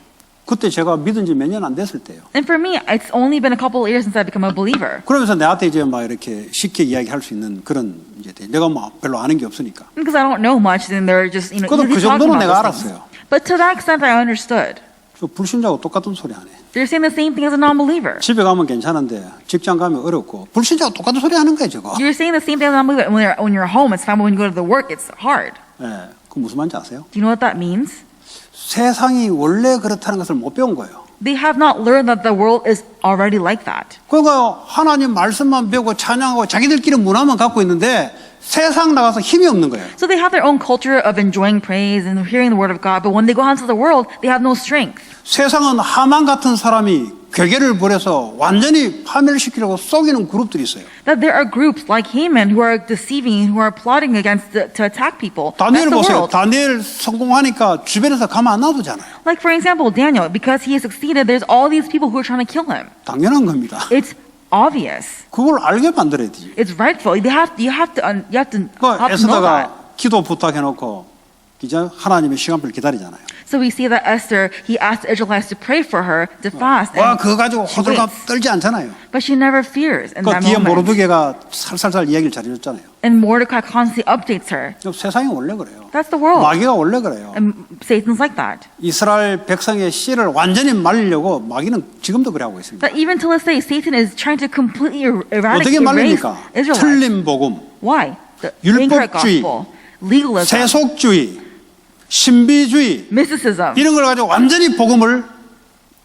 [SPEAKER 1] 그때 제가 믿은 지 몇 년 안 됐을 때요.
[SPEAKER 2] And for me, it's only been a couple of years since I've become a believer.
[SPEAKER 1] 그러면서 내한테 이제 막 이렇게 쉽게 이야기할 수 있는 그런 이제 내가 뭐 별로 아는 게 없으니까.
[SPEAKER 2] Because I don't know much, then they're just
[SPEAKER 1] 그래도
[SPEAKER 2] easily
[SPEAKER 1] 그
[SPEAKER 2] talking
[SPEAKER 1] 정도는
[SPEAKER 2] about
[SPEAKER 1] 내가
[SPEAKER 2] those things.
[SPEAKER 1] 알았어요.
[SPEAKER 2] But to that extent, I understood.
[SPEAKER 1] 그 불신자하고 똑같은 소리 안 해.
[SPEAKER 2] They're saying the same thing as a non-believer.
[SPEAKER 1] 집에 가면 괜찮은데 직장 가면 어렵고 불신자하고 똑같은 소리 하는 거예요, 저거.
[SPEAKER 2] You're saying the same thing as a non-believer. When you're home, it's fine, but when you go to the work, it's hard.
[SPEAKER 1] 예, 그 무슨 말인지 아세요?
[SPEAKER 2] Do you know what that means?
[SPEAKER 1] 세상이 원래 그렇다는 것을 못 배운 거예요.
[SPEAKER 2] They have not learned that the world is already like that.
[SPEAKER 1] 그러니까 하나님 말씀만 배우고 찬양하고 자기들끼리 문화만 갖고 있는데 세상 나가서 힘이 없는 거예요.
[SPEAKER 2] So they have their own culture of enjoying praise and hearing the word of God, but when they go out into the world, they have no strength.
[SPEAKER 1] 세상은 하만 같은 사람이 괴계를 부려서 완전히 파멸을 시키려고 속이는 그룹들이 있어요.
[SPEAKER 2] That there are groups like Haman who are deceiving, who are plotting to attack people.
[SPEAKER 1] 다니엘
[SPEAKER 2] That's the
[SPEAKER 1] 보세요.
[SPEAKER 2] world.
[SPEAKER 1] 다니엘 성공하니까 주변에서 가만 안 놔두잖아요.
[SPEAKER 2] Like for example, Daniel, because he succeeded, there's all these people who are trying to kill him.
[SPEAKER 1] 당연한 겁니다.
[SPEAKER 2] It's obvious.
[SPEAKER 1] 그걸 알게 만들어야 되지.
[SPEAKER 2] It's rightful. You have to know
[SPEAKER 1] 그
[SPEAKER 2] that.
[SPEAKER 1] 에스더가 기도 부탁해놓고 이제 하나님의 시간표를 기다리잖아요.
[SPEAKER 2] So we see that Esther, he asked the Israelites to pray for her, to fast,
[SPEAKER 1] 와,
[SPEAKER 2] and
[SPEAKER 1] 그거 가지고
[SPEAKER 2] she
[SPEAKER 1] 호들갑
[SPEAKER 2] waits.
[SPEAKER 1] 떨지 않잖아요.
[SPEAKER 2] But she never fears in
[SPEAKER 1] 그
[SPEAKER 2] that
[SPEAKER 1] 뒤에
[SPEAKER 2] moment.
[SPEAKER 1] 모르드게가 살살살 이야기를 잘해줬잖아요.
[SPEAKER 2] And Mordecai constantly updates her.
[SPEAKER 1] 세상이 원래 그래요.
[SPEAKER 2] That's the world.
[SPEAKER 1] 마귀가 원래 그래요.
[SPEAKER 2] And Satan's like that.
[SPEAKER 1] 이스라엘 백성의 씨를 완전히 말리려고 마귀는 지금도 그래 하고 있습니다.
[SPEAKER 2] That even till this day, Satan is trying to completely
[SPEAKER 1] 어떻게
[SPEAKER 2] eradicate
[SPEAKER 1] 말립니까?
[SPEAKER 2] Israelites.
[SPEAKER 1] 틀린 복음,
[SPEAKER 2] Why? The
[SPEAKER 1] 율법주의,
[SPEAKER 2] incorrect gospel, legalism,
[SPEAKER 1] 세속주의, 신비주의
[SPEAKER 2] mysticism.
[SPEAKER 1] 이런 걸 가지고 완전히 복음을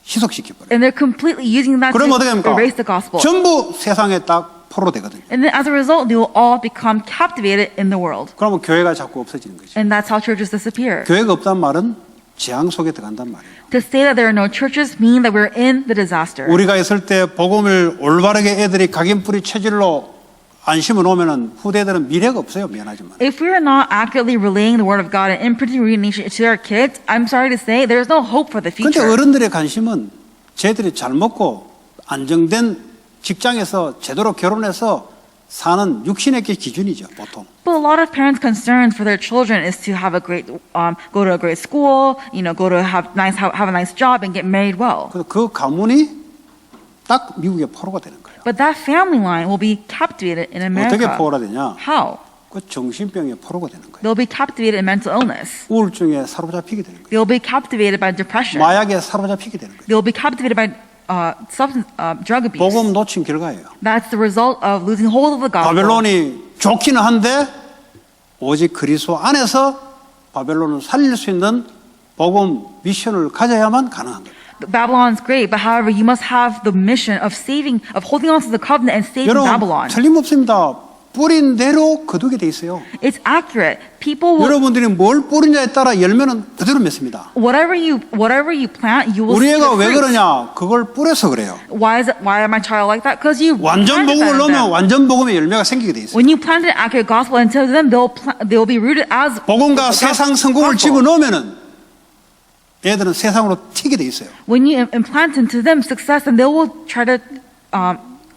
[SPEAKER 1] 희석시켜버려요.
[SPEAKER 2] And they're completely using that
[SPEAKER 1] 그럼 어떻게
[SPEAKER 2] to
[SPEAKER 1] 합니까?
[SPEAKER 2] erase the gospel.
[SPEAKER 1] 전부 세상에 딱 포로되거든요.
[SPEAKER 2] And then as a result, they will all become captivated in the world.
[SPEAKER 1] 그러면 교회가 자꾸 없어지는 거죠.
[SPEAKER 2] And that's how churches disappear.
[SPEAKER 1] 교회가 없단 말은 재앙 속에 들어간단 말이에요.
[SPEAKER 2] To say that there are no churches mean that we're in the disaster.
[SPEAKER 1] 우리가 있을 때 복음을 올바르게 애들이 각인뿌리 체질로 안 심어놓으면 후대들은 미래가 없어요. 미안하지만.
[SPEAKER 2] If we're not accurately relaying the word of God and imprinting reading to our kids, I'm sorry to say, there's no hope for the
[SPEAKER 1] 그런데
[SPEAKER 2] future.
[SPEAKER 1] 어른들의 관심은 쟤들이 잘 먹고 안정된 직장에서 제대로 결혼해서 사는 육신의 게 기준이죠, 보통.
[SPEAKER 2] But a lot of parents' concern for their children is to have a great, go to a great school, go to have a nice job and get married well.
[SPEAKER 1] 그래서 그 가문이 딱 미국의 포로가 되는 거예요.
[SPEAKER 2] But that family line will be captivated in
[SPEAKER 1] 어떻게
[SPEAKER 2] America.
[SPEAKER 1] 포로가 되냐?
[SPEAKER 2] How?
[SPEAKER 1] 그 정신병의 포로가 되는 거예요.
[SPEAKER 2] They'll be captivated in mental illness.
[SPEAKER 1] 우울증에 사로잡히게 되는 거예요.
[SPEAKER 2] They'll be captivated by depression.
[SPEAKER 1] 마약에 사로잡히게 되는 거예요.
[SPEAKER 2] They'll be captivated by drug abuse.
[SPEAKER 1] 복음 놓친 결과예요.
[SPEAKER 2] That's the result of losing hold of the gospel.
[SPEAKER 1] 바벨론이 좋기는 한데 오직 그리스도 안에서 바벨론을 살릴 수 있는 복음 미션을 가져야만 가능한 거예요.
[SPEAKER 2] Babylon's great, but however, you must have the mission of holding on to the covenant and saving
[SPEAKER 1] 여러분
[SPEAKER 2] Babylon.
[SPEAKER 1] 틀림없습니다. 뿌린 대로 거두게 돼 있어요.
[SPEAKER 2] It's accurate. People will,
[SPEAKER 1] 여러분들이 뭘 뿌리냐에 따라 열매는 그대로 맺습니다.
[SPEAKER 2] whatever you plant, you will
[SPEAKER 1] 우리
[SPEAKER 2] see
[SPEAKER 1] 애가
[SPEAKER 2] the
[SPEAKER 1] 왜
[SPEAKER 2] fruits.
[SPEAKER 1] 그러냐? 그걸 뿌려서 그래요.
[SPEAKER 2] Why am I child like that? Because you
[SPEAKER 1] 완전
[SPEAKER 2] planted
[SPEAKER 1] 복음을
[SPEAKER 2] that in
[SPEAKER 1] 넣으면
[SPEAKER 2] them.
[SPEAKER 1] 완전 복음의 열매가 생기게 돼 있어요.
[SPEAKER 2] When you plant an accurate gospel into them, they'll be rooted as
[SPEAKER 1] 복음과 세상 성공을
[SPEAKER 2] gospel.
[SPEAKER 1] 집어넣으면은 애들은 세상으로 튀게 돼 있어요.
[SPEAKER 2] When you implant into them success, and they will try to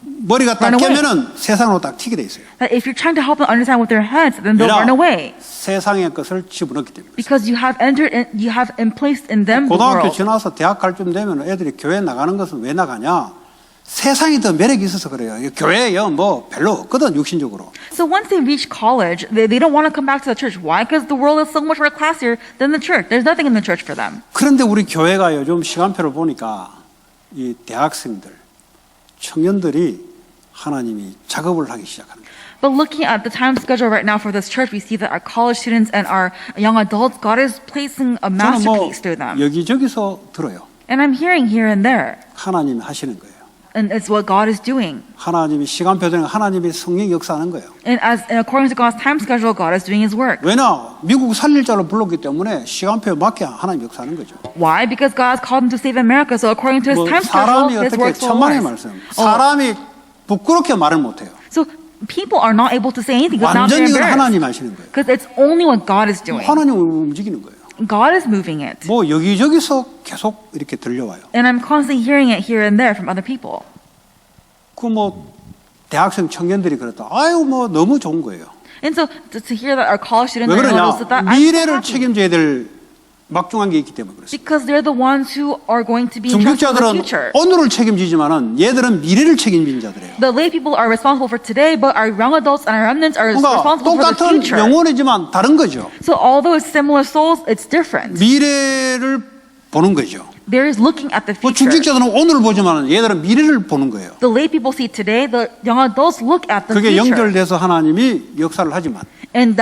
[SPEAKER 1] 머리가 딱
[SPEAKER 2] Run away.
[SPEAKER 1] 깨면은 세상으로 딱 튀게 돼 있어요.
[SPEAKER 2] that if you're trying to help them understand with their heads, then they'll run away
[SPEAKER 1] 세상의 것을 집어넣기 때문에.
[SPEAKER 2] because you have placed in them the
[SPEAKER 1] 고등학교
[SPEAKER 2] world.
[SPEAKER 1] 지나서 대학 갈 쯤 되면 애들이 교회 나가는 것은 왜 나가냐? 세상이 더 매력이 있어서 그래요. 교회에요 뭐 별로 없거든 육신적으로.
[SPEAKER 2] So once they reach college, they don't want to come back to the church. Why? Because the world is so much more classier than the church. There's nothing in the church for them.
[SPEAKER 1] 그런데 우리 교회가 요즘 시간표를 보니까 이 대학생들, 청년들이 하나님이 작업을 하기 시작하는 거예요.
[SPEAKER 2] But looking at the time schedule right now for this church, we see that our college students and our young adults, God is placing a
[SPEAKER 1] 저는 뭐
[SPEAKER 2] masterpiece through them.
[SPEAKER 1] 여기저기서 들어요.
[SPEAKER 2] And I'm hearing here and there,
[SPEAKER 1] 하나님이 하시는 거예요.
[SPEAKER 2] and it's what God is doing.
[SPEAKER 1] 하나님이 시간표대로 하나님이 성령 역사하는 거예요.
[SPEAKER 2] And according to God's time schedule, God is doing His work.
[SPEAKER 1] 왜냐? 미국 살릴 자로 불렀기 때문에 시간표에 맞게 하나님 역사하는 거죠.
[SPEAKER 2] Why? Because God has called him to save America. So according to His
[SPEAKER 1] 뭐
[SPEAKER 2] time
[SPEAKER 1] 사람이
[SPEAKER 2] schedule, His
[SPEAKER 1] 어떻게
[SPEAKER 2] works will
[SPEAKER 1] 천만의
[SPEAKER 2] arise.
[SPEAKER 1] 말씀. 사람이 부끄럽게 말을 못해요.
[SPEAKER 2] So people are not able to say anything because now they're
[SPEAKER 1] 완전히 이건
[SPEAKER 2] embarrassed.
[SPEAKER 1] 하나님 하시는 거예요.
[SPEAKER 2] Because it's only what God is doing.
[SPEAKER 1] 하나님을 움직이는 거예요.
[SPEAKER 2] God is moving it.
[SPEAKER 1] 뭐 여기저기서 계속 이렇게 들려와요.
[SPEAKER 2] And I'm constantly hearing it here and there from other people.
[SPEAKER 1] 그 뭐 대학생 청년들이 그랬다. 아유 뭐 너무 좋은 거예요.
[SPEAKER 2] And so to hear that our college students
[SPEAKER 1] 왜
[SPEAKER 2] are
[SPEAKER 1] 그러냐?
[SPEAKER 2] able to that, I'm so
[SPEAKER 1] 미래를
[SPEAKER 2] happy.
[SPEAKER 1] 책임져야 될 막중한 게 있기 때문에 그렇습니다.
[SPEAKER 2] Because they're the ones who are going to be entrusted with the
[SPEAKER 1] 중직자들은
[SPEAKER 2] future.
[SPEAKER 1] 오늘을 책임지지만은 얘들은 미래를 책임지는 자들이에요.
[SPEAKER 2] The lay people are responsible for today, but our young adults and our remnants are
[SPEAKER 1] 그러니까
[SPEAKER 2] responsible for the
[SPEAKER 1] 똑같은
[SPEAKER 2] future.
[SPEAKER 1] 영혼이지만 다른 거죠.
[SPEAKER 2] So although it's similar souls, it's different.
[SPEAKER 1] 미래를 보는 거죠.
[SPEAKER 2] There is looking at the
[SPEAKER 1] 뭐
[SPEAKER 2] future.
[SPEAKER 1] 중직자들은 오늘을 보지만 얘들은 미래를 보는 거예요.
[SPEAKER 2] The lay people see today. The young adults look at the
[SPEAKER 1] 그게
[SPEAKER 2] future.
[SPEAKER 1] 연결돼서 하나님이 역사를 하지만
[SPEAKER 2] And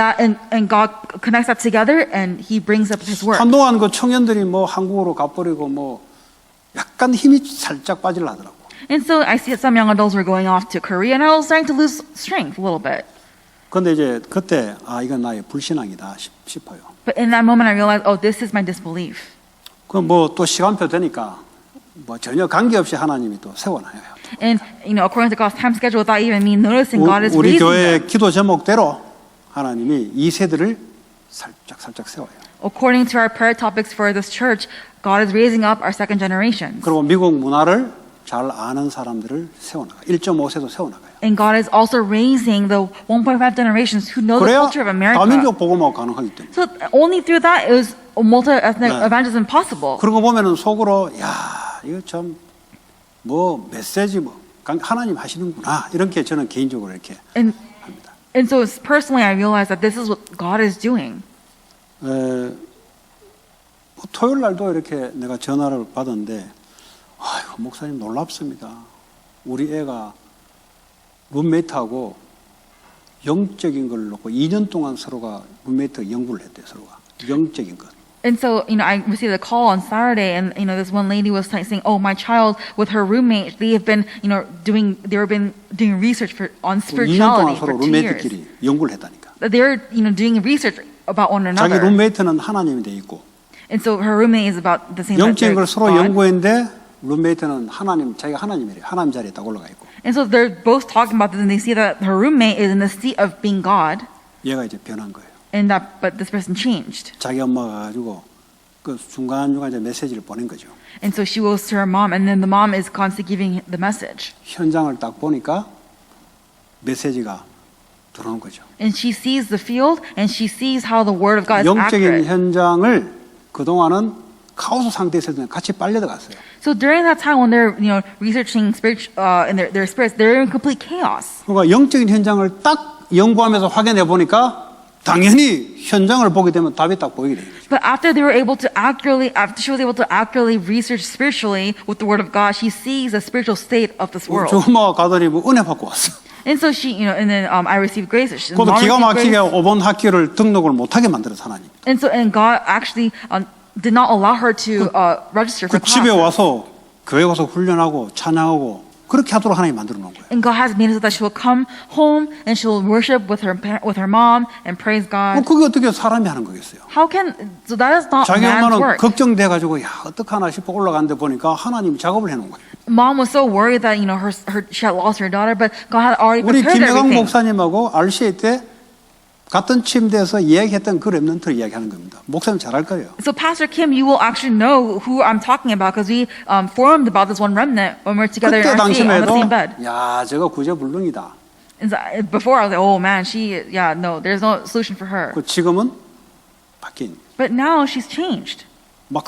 [SPEAKER 2] God connects that together, and He brings up His work.
[SPEAKER 1] 한동안 그 청년들이 뭐 한국으로 가버리고 뭐 약간 힘이 살짝 빠지려 하더라고.
[SPEAKER 2] And so I see that some young adults were going off to Korea, and I was starting to lose strength a little bit.
[SPEAKER 1] 근데 이제 그때 이건 나의 불신앙이다 싶어요.
[SPEAKER 2] But in that moment, I realized, oh, this is my disbelief.
[SPEAKER 1] 그 뭐 또 시간표 되니까 뭐 전혀 관계없이 하나님이 또 세워놔요.
[SPEAKER 2] And according to God's time schedule, without even me noticing, God is
[SPEAKER 1] 우리
[SPEAKER 2] raising
[SPEAKER 1] 교회
[SPEAKER 2] them.
[SPEAKER 1] 기도 제목대로 하나님이 이 세대를 살짝 세워요.
[SPEAKER 2] According to our prayer topics for this church, God is raising up our second generation.
[SPEAKER 1] 그리고 미국 문화를 잘 아는 사람들을 세워나가요. 1.5세도 세워나가요.
[SPEAKER 2] And God is also raising the 1.5 generations who know the
[SPEAKER 1] 그래야
[SPEAKER 2] culture of America.
[SPEAKER 1] 다민족 복음화가 가능하기 때문에.
[SPEAKER 2] So only through that is multi-ethnic
[SPEAKER 1] 네.
[SPEAKER 2] evangelism possible.
[SPEAKER 1] 그런 거 보면은 속으로 이거 참 뭐 메시지 뭐 하나님 하시는구나 이렇게 저는 개인적으로 이렇게
[SPEAKER 2] And
[SPEAKER 1] 합니다.
[SPEAKER 2] so personally, I realized that this is what God is doing.
[SPEAKER 1] 뭐 토요일 날도 이렇게 내가 전화를 받았는데 아이고 목사님 놀랍습니다. 우리 애가 룸메이트하고 영적인 걸 놓고 2년 동안 서로가 룸메이트 연구를 했대요. 서로가 영적인 것.
[SPEAKER 2] And so, I received a call on Saturday, and this one lady was saying, "Oh, my child with her roommate, they have been, doing research on
[SPEAKER 1] 2년
[SPEAKER 2] spirituality
[SPEAKER 1] 동안
[SPEAKER 2] for
[SPEAKER 1] 서로
[SPEAKER 2] 2 years.
[SPEAKER 1] 룸메이트끼리 연구를 했다니까.
[SPEAKER 2] They're, doing research about one
[SPEAKER 1] 자기
[SPEAKER 2] another.
[SPEAKER 1] 룸메이트는 하나님이 돼 있고
[SPEAKER 2] And so her roommate is about the same.
[SPEAKER 1] 영적인 걸 서로
[SPEAKER 2] God.
[SPEAKER 1] 연구했는데 룸메이트는 자기가 하나님이래요. 하나님 자리에 딱 올라가 있고.
[SPEAKER 2] And so they're both talking about this, and they see that her roommate is in the seat of being God,
[SPEAKER 1] 얘가 이제 변한 거예요.
[SPEAKER 2] but this person changed.
[SPEAKER 1] 자기 엄마가 가지고 그 중간중간 이제 메시지를 보낸 거죠.
[SPEAKER 2] And so she goes to her mom, and then the mom is constantly giving the message.
[SPEAKER 1] 현장을 딱 보니까 메시지가 들어오는 거죠.
[SPEAKER 2] And she sees the field, and she sees how the word of God is
[SPEAKER 1] 영적인
[SPEAKER 2] accurate.
[SPEAKER 1] 현장을 그동안은 카오스 상태에서 같이 빨려들어갔어요.
[SPEAKER 2] So during that time when they're researching in their spirits, they're in complete chaos.
[SPEAKER 1] 그러니까 영적인 현장을 딱 연구하면서 확인해 보니까 당연히 현장을 보게 되면 답이 딱 보이게 돼요.
[SPEAKER 2] But after she was able to accurately research spiritually with the word of God, she sees the spiritual state of this world.
[SPEAKER 1] 저 엄마가 가더니 뭐 은혜 받고 왔어.
[SPEAKER 2] And so she, and then I received grace.
[SPEAKER 1] 그것도 기가 막히게 5번 학교를 등록을 못하게 만들어서 하나님.
[SPEAKER 2] And God actually did not allow her to register for
[SPEAKER 1] 그 집에
[SPEAKER 2] classes.
[SPEAKER 1] 와서 교회 가서 훈련하고 찬양하고 그렇게 하도록 하나님 만들어 놓은 거예요.
[SPEAKER 2] And God has made it so that she will come home and she will worship with her mom and praise God.
[SPEAKER 1] 그게 어떻게 사람이 하는 거겠어요?
[SPEAKER 2] So that is not
[SPEAKER 1] 자기
[SPEAKER 2] man's
[SPEAKER 1] 엄마는
[SPEAKER 2] work.
[SPEAKER 1] 걱정돼 가지고 어떡하나 싶어 올라갔는데 보니까 하나님이 작업을 해 놓은 거예요.
[SPEAKER 2] Mom was so worried that she had lost her daughter, but God had already
[SPEAKER 1] 우리
[SPEAKER 2] prepared
[SPEAKER 1] 김혜강
[SPEAKER 2] everything.
[SPEAKER 1] 목사님하고 RCA 때 같은 침대에서 이야기했던 그 렘넌트를 이야기하는 겁니다. 목사님 잘 알 거예요.
[SPEAKER 2] So Pastor Kim, you will actually know who I'm talking about because we formed about this one remnant when we're together in
[SPEAKER 1] 그때
[SPEAKER 2] RC on the
[SPEAKER 1] 당시에도
[SPEAKER 2] same bed.
[SPEAKER 1] 야 저거 구제불능이다.
[SPEAKER 2] And so, before I was like, oh man, there's no solution for her.
[SPEAKER 1] 그 지금은 바뀐.
[SPEAKER 2] But now she's changed.
[SPEAKER 1] 막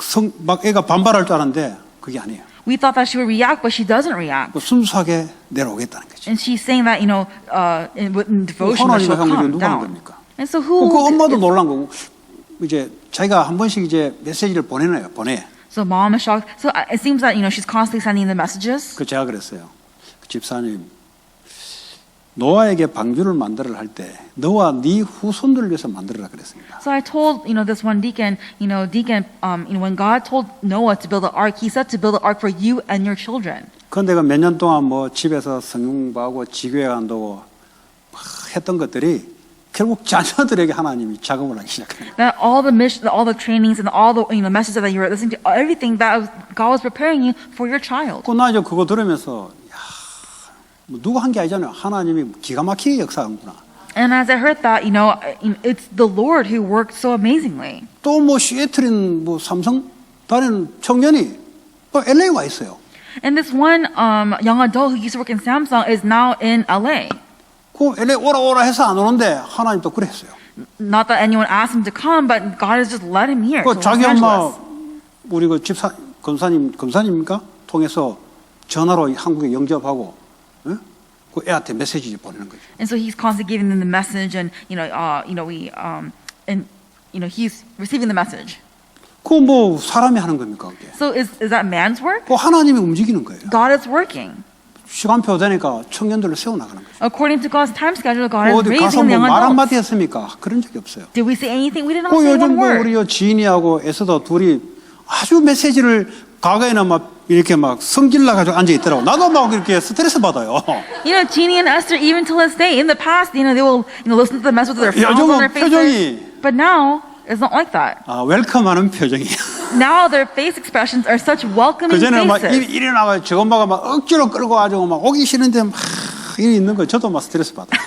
[SPEAKER 1] 애가 반발할 줄 알았는데 그게 아니에요.
[SPEAKER 2] We thought that she would react, but she doesn't react.
[SPEAKER 1] 그 순수하게 내려오겠다는 거죠.
[SPEAKER 2] And she's saying that, in devotion that
[SPEAKER 1] 하나님의
[SPEAKER 2] she'll
[SPEAKER 1] 형님이
[SPEAKER 2] come
[SPEAKER 1] 누가 한
[SPEAKER 2] down.
[SPEAKER 1] 겁니까?
[SPEAKER 2] And so
[SPEAKER 1] 그 엄마도 놀란 거고 이제 자기가 한 번씩 이제 메시지를 보내.
[SPEAKER 2] So mom is shocked. So it seems that, she's constantly sending the messages.
[SPEAKER 1] 그 제가 그랬어요. 그 집사님 노아에게 방주를 만들어 할 때 너와 네 후손들을 위해서 만들어라 그랬습니다.
[SPEAKER 2] So I told, this one deacon, when God told Noah to build an ark, he said to build an ark for you and your children.
[SPEAKER 1] 그런데 그 몇 년 동안 뭐 집에서 성경 공부하고 지교회 간다고 했던 것들이 결국 자녀들에게 하나님이 작업을 하기 시작해요.
[SPEAKER 2] That all the trainings and all the messages that you were listening to, everything God was preparing you for your child.
[SPEAKER 1] 나 이제 그거 들으면서 뭐 누가 한 게 아니잖아요. 하나님이 기가 막히게 역사하는구나.
[SPEAKER 2] And as I heard that, it's the Lord who worked so amazingly.
[SPEAKER 1] 또 뭐 시애틀인 뭐 삼성 다니는 청년이 또 LA 와 있어요.
[SPEAKER 2] And this one young adult who used to work in Samsung is now in LA.
[SPEAKER 1] 그 LA 오라 해서 안 오는데 하나님 또 그랬어요.
[SPEAKER 2] Not that anyone asked him to come, but God has just led him here.
[SPEAKER 1] 그
[SPEAKER 2] to Los
[SPEAKER 1] 자기 엄마
[SPEAKER 2] Angeles.
[SPEAKER 1] 우리 그 집사 검사님입니까? 통해서 전화로 한국에 영접하고 그 애한테 메시지 보내는 거죠.
[SPEAKER 2] And so he's constantly giving them the message, and he's receiving the message.
[SPEAKER 1] 그거 뭐 사람이 하는 겁니까 그게?
[SPEAKER 2] So is that man's work?
[SPEAKER 1] 그 하나님이 움직이는 거예요.
[SPEAKER 2] God is working.
[SPEAKER 1] 시간표 되니까 청년들을 세워나가는 거죠.
[SPEAKER 2] According to God's time schedule, God is
[SPEAKER 1] 어디 가서
[SPEAKER 2] raising the
[SPEAKER 1] 뭐
[SPEAKER 2] young
[SPEAKER 1] 말
[SPEAKER 2] adults.
[SPEAKER 1] 한마디 했습니까? 그런 적이 없어요.
[SPEAKER 2] Did we say anything? We did not
[SPEAKER 1] 그
[SPEAKER 2] say
[SPEAKER 1] 요즘
[SPEAKER 2] one
[SPEAKER 1] 뭐
[SPEAKER 2] word.
[SPEAKER 1] 우리 지인이하고 에스더 둘이 아주 메시지를 과거에는 막 이렇게 막 성질나 가지고 앉아 있더라고. 나도 막 이렇게 스트레스 받아요.
[SPEAKER 2] You know, Jeannie and Esther, even till this day, in the past, they will listen to the message with their frowns on their faces.
[SPEAKER 1] 표정이
[SPEAKER 2] But now, it's not like that.
[SPEAKER 1] 웰컴하는 표정이에요.
[SPEAKER 2] Now their face expressions are such welcoming
[SPEAKER 1] 그전에는 막
[SPEAKER 2] faces.
[SPEAKER 1] 일어나가 저 엄마가 막 억지로 끌고 가지고 막 오기 싫은데 막 이리 있는 거 저도 막 스트레스 받아요.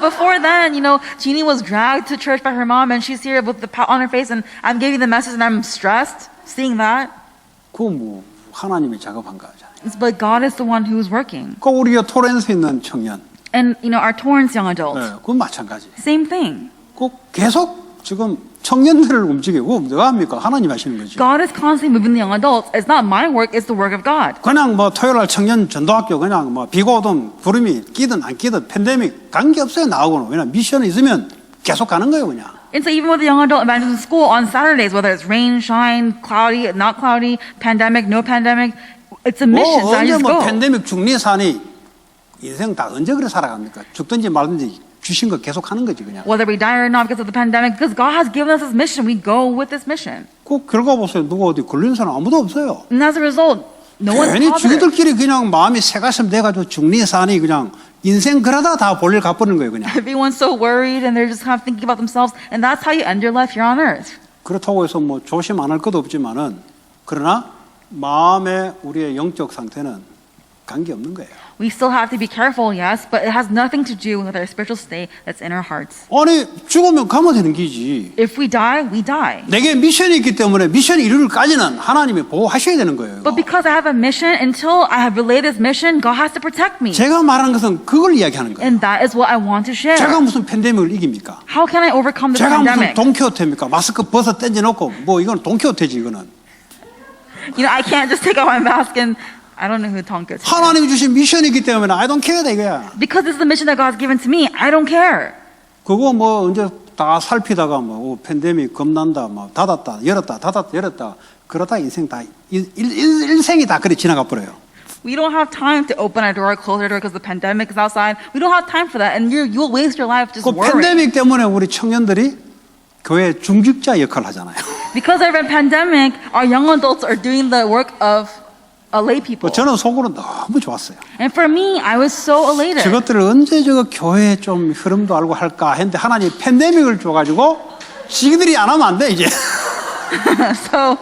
[SPEAKER 2] Before then, Jeannie was dragged to church by her mom, and she's here with the pout on her face, and I'm giving the message, and I'm stressed seeing that.
[SPEAKER 1] 그거 뭐 하나님이 작업한 거잖아요.
[SPEAKER 2] But God is the one who's working.
[SPEAKER 1] 그 우리 토렌스에 있는 청년,
[SPEAKER 2] And, our Torrance young adults,
[SPEAKER 1] 그건 마찬가지.
[SPEAKER 2] same thing.
[SPEAKER 1] 꼭 계속 지금 청년들을 움직이고 누가 합니까? 하나님 하시는 거지.
[SPEAKER 2] God is constantly moving the young adults. It's not my work, it's the work of God.
[SPEAKER 1] 그냥 뭐 토요일날 청년 전도학교 그냥 뭐 비가 오든 구름이 끼든 안 끼든 팬데믹 관계없어요 나오고는. 왜냐 미션이 있으면 계속 가는 거예요 그냥.
[SPEAKER 2] And so even with the young adult evangelism school on Saturdays, whether it's rain, shine, cloudy, not cloudy, pandemic, no pandemic, it's a mission. So I
[SPEAKER 1] 언제
[SPEAKER 2] just
[SPEAKER 1] 뭐
[SPEAKER 2] go.
[SPEAKER 1] 팬데믹 중리사니 인생 다 언제 그래 살아갑니까? 죽든지 말든지 주신 거 계속 하는 거지 그냥.
[SPEAKER 2] Whether we die or not because of the pandemic, because God has given us this mission, we go with this mission.
[SPEAKER 1] 그 결과 보세요. 누가 어디 걸린 사람 아무도 없어요.
[SPEAKER 2] And as a result, no one's
[SPEAKER 1] 괜히
[SPEAKER 2] positive.
[SPEAKER 1] 주기들끼리 그냥 마음이 새가슴 돼가지고 중리사니 그냥 인생 그러다 다 볼일 갚는 거예요 그냥.
[SPEAKER 2] Everyone's so worried and they're just kind of thinking about themselves, and that's how you end your life here on earth.
[SPEAKER 1] 그렇다고 해서 뭐 조심 안 할 것도 없지만은 그러나 마음의 우리의 영적 상태는 관계 없는 거예요.
[SPEAKER 2] We still have to be careful, yes, but it has nothing to do with our spiritual state that's in our hearts.
[SPEAKER 1] 아니 죽으면 가면 되는 기지.
[SPEAKER 2] If we die, we die.
[SPEAKER 1] 내게 미션이 있기 때문에 미션 이루기까지는 하나님이 보호하셔야 되는 거예요. 이거.
[SPEAKER 2] But because I have a mission, until I have relayed this mission, God has to protect me.
[SPEAKER 1] 제가 말하는 것은 그걸 이야기하는 거예요.
[SPEAKER 2] And that is what I want to share.
[SPEAKER 1] 제가 무슨 팬데믹을 이깁니까?
[SPEAKER 2] How can I overcome this
[SPEAKER 1] 제가 무슨
[SPEAKER 2] pandemic?
[SPEAKER 1] 돈키호테입니까? 마스크 벗어 던져놓고 뭐 이건 돈키호테지 이거는.
[SPEAKER 2] I can't just take off my mask and I don't know who Tonka is.
[SPEAKER 1] 하나님이 주신 미션이기 때문에 I don't care 이거야.
[SPEAKER 2] Because this is the mission that God's given to me, I don't care.
[SPEAKER 1] 그거 뭐 언제 다 살피다가 뭐 팬데믹 겁난다, 뭐 닫았다, 열었다, 닫았다, 열었다. 그러다 인생 다 일생이 다 그래 지나가 버려요.
[SPEAKER 2] We don't have time to open our door, close our door because the pandemic is outside. We don't have time for that, and you'll waste your life just
[SPEAKER 1] 그
[SPEAKER 2] worrying.
[SPEAKER 1] 팬데믹 때문에 우리 청년들이 교회 중직자 역할을 하잖아요.
[SPEAKER 2] Because of the pandemic, our young adults are doing the work of lay people.
[SPEAKER 1] 저는 속으로 너무 좋았어요.
[SPEAKER 2] And for me, I was so elated.
[SPEAKER 1] 저것들을 언제 저거 교회 좀 흐름도 알고 할까 했는데 하나님 팬데믹을 줘가지고 지들이 안 하면 안 돼 이제.
[SPEAKER 2] So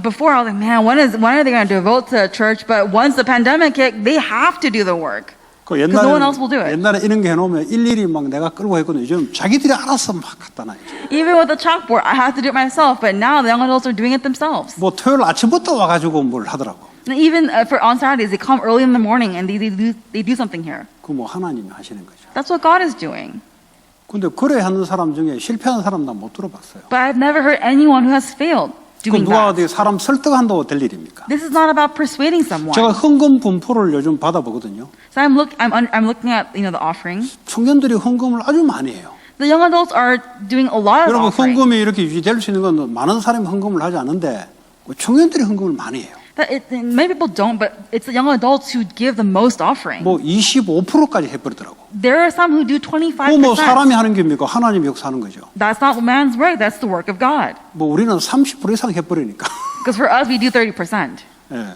[SPEAKER 2] before I was like, man, when are they going to devote to church? But once the pandemic hit, they have to do the work.
[SPEAKER 1] 그
[SPEAKER 2] Because no one else will do it.
[SPEAKER 1] 옛날에 이런 게 해놓으면 일일이 막 내가 끌고 했거든요. 요즘 자기들이 알아서 막 갖다 놔요.
[SPEAKER 2] Even with the chalkboard, I had to do it myself. But now the young adults are doing it themselves.
[SPEAKER 1] 뭐 토요일 아침부터 와가지고 뭘 하더라고.
[SPEAKER 2] And even on Saturdays, they come early in the morning and they do something here.
[SPEAKER 1] 그 뭐 하나님이 하시는 거죠.
[SPEAKER 2] That's what God is doing.
[SPEAKER 1] 근데 그래 하는 사람 중에 실패하는 사람 난 못 들어봤어요.
[SPEAKER 2] But I've never heard anyone who has failed
[SPEAKER 1] 그
[SPEAKER 2] doing
[SPEAKER 1] 누가
[SPEAKER 2] that.
[SPEAKER 1] 어디 사람 설득한다고 될 일입니까?
[SPEAKER 2] This is not about persuading someone.
[SPEAKER 1] 제가 헌금 분포를 요즘 받아보거든요.
[SPEAKER 2] So I'm looking at the offering.
[SPEAKER 1] 청년들이 헌금을 아주 많이 해요.
[SPEAKER 2] The young adults are doing a lot of
[SPEAKER 1] 여러분
[SPEAKER 2] offering.
[SPEAKER 1] 헌금이 이렇게 유지될 수 있는 건 많은 사람이 헌금을 하지 않는데 청년들이 헌금을 많이 해요.
[SPEAKER 2] Many people don't, but it's the young adults who give the most offering.
[SPEAKER 1] 뭐 25%까지 해버리더라고.
[SPEAKER 2] There are some who do 25%.
[SPEAKER 1] 뭐 사람이 하는 게 뭡니까? 하나님이 역사하는 거죠.
[SPEAKER 2] That's not man's work. That's the work of God.
[SPEAKER 1] 뭐 우리는 30% 이상 해버리니까.
[SPEAKER 2] Because for us, we do 30%.
[SPEAKER 1] 예.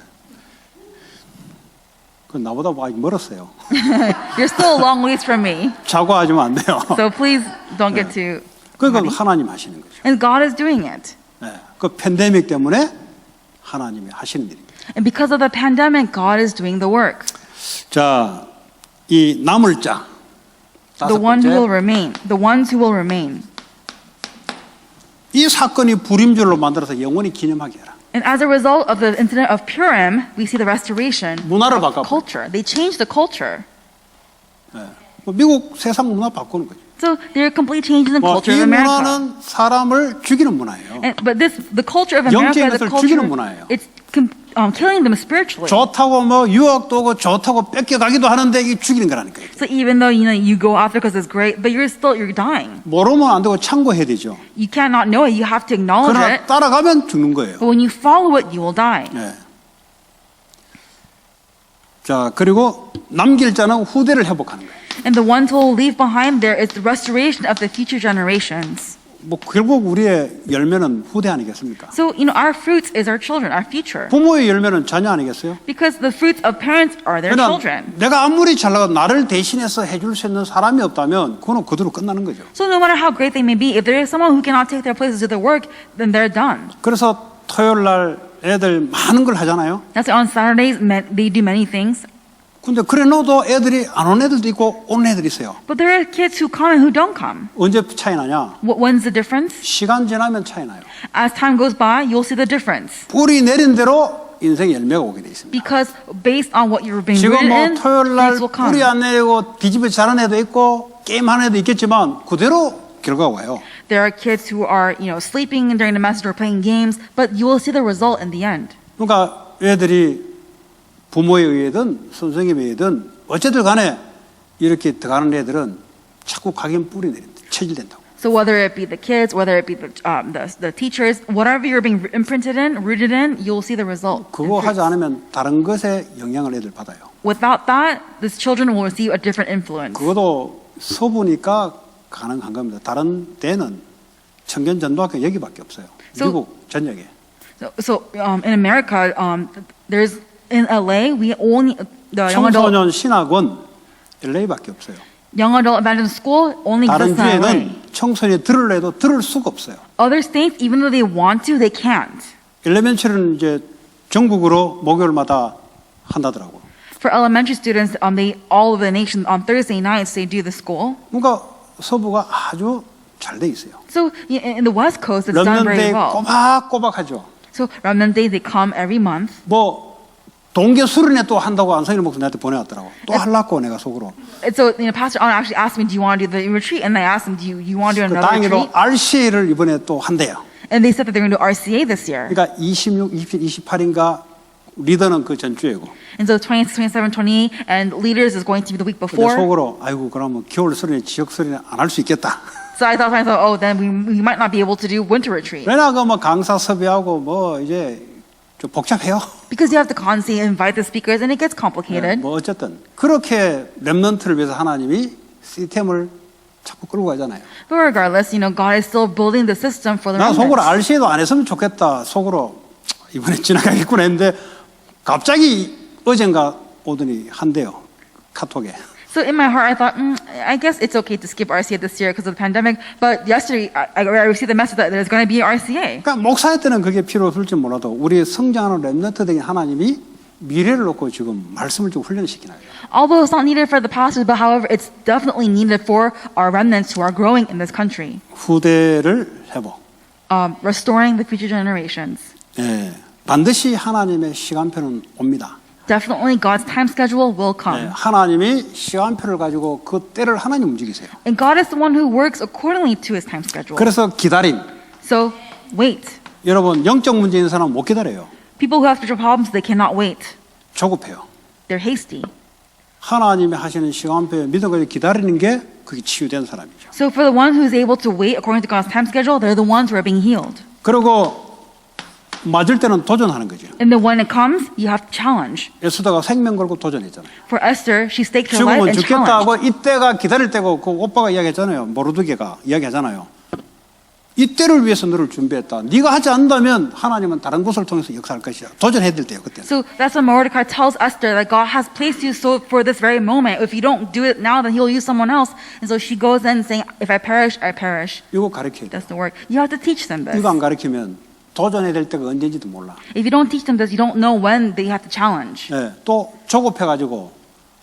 [SPEAKER 1] 그 나보다 많이 멀었어요.
[SPEAKER 2] You're still a long ways from me.
[SPEAKER 1] 자고하지면 안 돼요.
[SPEAKER 2] So please don't get too.
[SPEAKER 1] 그건 하나님 하시는 거죠.
[SPEAKER 2] And God is doing it.
[SPEAKER 1] 예. 그 팬데믹 때문에 하나님이 하시는 일입니다.
[SPEAKER 2] And because of the pandemic, God is doing the work.
[SPEAKER 1] 자, 이 남을 자.
[SPEAKER 2] The
[SPEAKER 1] 다섯
[SPEAKER 2] one who will
[SPEAKER 1] 번째.
[SPEAKER 2] remain. The ones who will remain.
[SPEAKER 1] 이 사건이 불임절로 만들어서 영원히 기념하게 해라.
[SPEAKER 2] And as a result of the incident of Purim, we see the restoration
[SPEAKER 1] 문화를
[SPEAKER 2] of
[SPEAKER 1] 바꿔.
[SPEAKER 2] culture. They changed the culture.
[SPEAKER 1] 예. 뭐 미국 세상 문화 바꾸는 거죠.
[SPEAKER 2] So they're completely changing the
[SPEAKER 1] 뭐
[SPEAKER 2] culture
[SPEAKER 1] 이
[SPEAKER 2] of America.
[SPEAKER 1] 문화는 사람을 죽이는 문화예요.
[SPEAKER 2] But the culture of America,
[SPEAKER 1] 영적인
[SPEAKER 2] the
[SPEAKER 1] 것을
[SPEAKER 2] culture,
[SPEAKER 1] 죽이는 문화예요.
[SPEAKER 2] it's killing them spiritually.
[SPEAKER 1] 좋다고 뭐 유학도 오고 좋다고 뺏겨가기도 하는데 이게 죽이는 거라니까요.
[SPEAKER 2] So even though you go out there because it's great, but you're dying.
[SPEAKER 1] 모르면 안 되고 참고해야 되죠.
[SPEAKER 2] You cannot know it. You have to acknowledge
[SPEAKER 1] 그러나
[SPEAKER 2] it.
[SPEAKER 1] 따라가면 죽는 거예요.
[SPEAKER 2] But when you follow it, you will die.
[SPEAKER 1] 네. 자, 그리고 남길 자는 후대를 회복하는 거예요.
[SPEAKER 2] And the ones who will leave behind there is the restoration of the future generations.
[SPEAKER 1] 뭐 결국 우리의 열매는 후대 아니겠습니까?
[SPEAKER 2] So our fruits is our children, our future.
[SPEAKER 1] 부모의 열매는 자녀 아니겠어요?
[SPEAKER 2] Because the fruits of parents are their
[SPEAKER 1] 그러나
[SPEAKER 2] children.
[SPEAKER 1] 내가 아무리 잘나가도 나를 대신해서 해줄 수 있는 사람이 없다면 그건 그대로 끝나는 거죠.
[SPEAKER 2] So no matter how great they may be, if there is someone who cannot take their place to do their work, then they're done.
[SPEAKER 1] 그래서 토요일 날 애들 많은 걸 하잖아요.
[SPEAKER 2] That's why on Saturdays they do many things.
[SPEAKER 1] 근데 그래 놓도 애들이 안 온 애들도 있고 오는 애들이 있어요.
[SPEAKER 2] But there are kids who come and who don't come.
[SPEAKER 1] 언제 차이 나냐?
[SPEAKER 2] When's the difference?
[SPEAKER 1] 시간 지나면 차이 나요.
[SPEAKER 2] As time goes by, you'll see the difference.
[SPEAKER 1] 뿌리 내린 대로 인생 열매가 오게 돼 있습니다.
[SPEAKER 2] Because based on what you've been
[SPEAKER 1] 지금
[SPEAKER 2] rooted
[SPEAKER 1] 뭐
[SPEAKER 2] in,
[SPEAKER 1] 토요일 날
[SPEAKER 2] fruits will come.
[SPEAKER 1] 뿌리 안 내리고 뒤집어 자는 애도 있고 게임하는 애도 있겠지만 그대로 결과가 와요.
[SPEAKER 2] There are kids who are, sleeping during the message or playing games, but you will see the result in the end.
[SPEAKER 1] 그러니까 애들이 부모에 의해든 선생님에 의해든 어쨌든 간에 이렇게 들어가는 애들은 자꾸 각인 뿌리 내린다. 체질된다고.
[SPEAKER 2] So whether it be the kids, whether it be the teachers, whatever you're being imprinted in, rooted in, you'll see the result.
[SPEAKER 1] 그거 하지 않으면 다른 것에 영향을 애들 받아요.
[SPEAKER 2] Without that, these children will receive a different influence.
[SPEAKER 1] 그것도 서부니까 가능한 겁니다. 다른 데는 청년 전도학교 여기밖에 없어요.
[SPEAKER 2] So-
[SPEAKER 1] 미국 전역에.
[SPEAKER 2] So in America, there's in LA, we only the young adult
[SPEAKER 1] 청소년 신학원 LA밖에 없어요.
[SPEAKER 2] evangelism school only
[SPEAKER 1] 다른
[SPEAKER 2] exists in LA.
[SPEAKER 1] 주에는 청소년이 들으려 해도 들을 수가 없어요.
[SPEAKER 2] Other states, even though they want to, they can't.
[SPEAKER 1] 엘레멘처리는 이제 전국으로 목요일마다 한다더라고.
[SPEAKER 2] For elementary students, all of the nation on Thursday nights they do the school.
[SPEAKER 1] 그러니까 서부가 아주 잘 돼 있어요.
[SPEAKER 2] So in the West Coast, it's done very
[SPEAKER 1] 런던데이
[SPEAKER 2] well.
[SPEAKER 1] 꼬박꼬박하죠.
[SPEAKER 2] So Remnant Days, they come every month.
[SPEAKER 1] 뭐 동계 수련회 또 한다고 안성일 목사 나한테 보내왔더라고. 또 하려고 내가 속으로.
[SPEAKER 2] And so Pastor An actually asked me, "Do you want to do the retreat?" And I asked him, "Do you want to do
[SPEAKER 1] 그
[SPEAKER 2] another
[SPEAKER 1] 다행히도
[SPEAKER 2] retreat?"
[SPEAKER 1] RCA를 이번에 또 한대요.
[SPEAKER 2] And they said that they're going to do RCA this year.
[SPEAKER 1] 그러니까 26, 27, 28인가 리더는 그 전주에고.
[SPEAKER 2] And so 26, 27, 28, and leaders is going to be the week
[SPEAKER 1] 근데
[SPEAKER 2] before.
[SPEAKER 1] 속으로 아이고 그러면 겨울 수련회 지역 수련회 안 할 수 있겠다.
[SPEAKER 2] So I thought to myself, oh, then we might not be able to do winter retreat.
[SPEAKER 1] 왜냐 그뭐 강사 섭외하고 뭐 이제 좀 복잡해요.
[SPEAKER 2] Because you have to constantly invite the speakers and it gets complicated.
[SPEAKER 1] 뭐 어쨌든 그렇게 렘넌트를 위해서 하나님이 시스템을 자꾸 끌고 가잖아요.
[SPEAKER 2] But regardless, God is still building the system for the
[SPEAKER 1] 나 속으로
[SPEAKER 2] remnants.
[SPEAKER 1] RCA도 안 했으면 좋겠다. 속으로 이번에 지나가겠구나 했는데 갑자기 어젠가 오더니 한대요. 카톡에.
[SPEAKER 2] So in my heart, I thought, I guess it's okay to skip RCA this year because of the pandemic. But yesterday, I received the message that there's going to be RCA.
[SPEAKER 1] 그러니까 목사할 때는 그게 필요 없을지 몰라도 우리 성장하는 렘넌트 된 하나님이 미래를 놓고 지금 말씀을 좀 훈련시키나요.
[SPEAKER 2] Although it's not needed for the pastors, but however, it's definitely needed for our remnants who are growing in this country.
[SPEAKER 1] 후대를 회복.
[SPEAKER 2] Restoring the future generations.
[SPEAKER 1] 예, 반드시 하나님의 시간표는 옵니다.
[SPEAKER 2] Definitely God's time schedule will
[SPEAKER 1] 예,
[SPEAKER 2] come.
[SPEAKER 1] 하나님이 시간표를 가지고 그 때를 하나님 움직이세요.
[SPEAKER 2] And God is the one who works accordingly to his time schedule.
[SPEAKER 1] 그래서 기다림.
[SPEAKER 2] So wait.
[SPEAKER 1] 여러분 영적 문제 있는 사람은 못 기다려요.
[SPEAKER 2] People who have spiritual problems, they cannot wait.
[SPEAKER 1] 조급해요.
[SPEAKER 2] They're hasty.
[SPEAKER 1] 하나님이 하시는 시간표에 믿음을 기다리는 게 그게 치유된 사람이죠.
[SPEAKER 2] So for the one who's able to wait according to God's time schedule, they're the ones who are being healed.
[SPEAKER 1] 그리고 맞을 때는 도전하는 거죠.
[SPEAKER 2] And then when it comes, you have to challenge.
[SPEAKER 1] 에스더가 생명 걸고 도전했잖아요.
[SPEAKER 2] For Esther, she staked her life
[SPEAKER 1] 죽으면
[SPEAKER 2] and
[SPEAKER 1] 죽겠다
[SPEAKER 2] challenged.
[SPEAKER 1] 하고 이때가 기다릴 때고 그 오빠가 이야기했잖아요. 모르드게가 이야기하잖아요. 이때를 위해서 너를 준비했다. 네가 하지 않는다면 하나님은 다른 곳을 통해서 역사할 것이야. 도전해야 될 때요. 그때.
[SPEAKER 2] So that's what Mordecai tells Esther, that God has placed you so for this very moment. If you don't do it now, then he'll use someone else. And so she goes in saying, if I perish, I perish.
[SPEAKER 1] 이거 가르쳐야 돼.
[SPEAKER 2] That's the work. You have to teach them this.
[SPEAKER 1] 이거 안 가르치면 도전해야 될 때가 언제인지도 몰라.
[SPEAKER 2] If you don't teach them this, you don't know when they have to challenge.
[SPEAKER 1] 네, 또 조급해가지고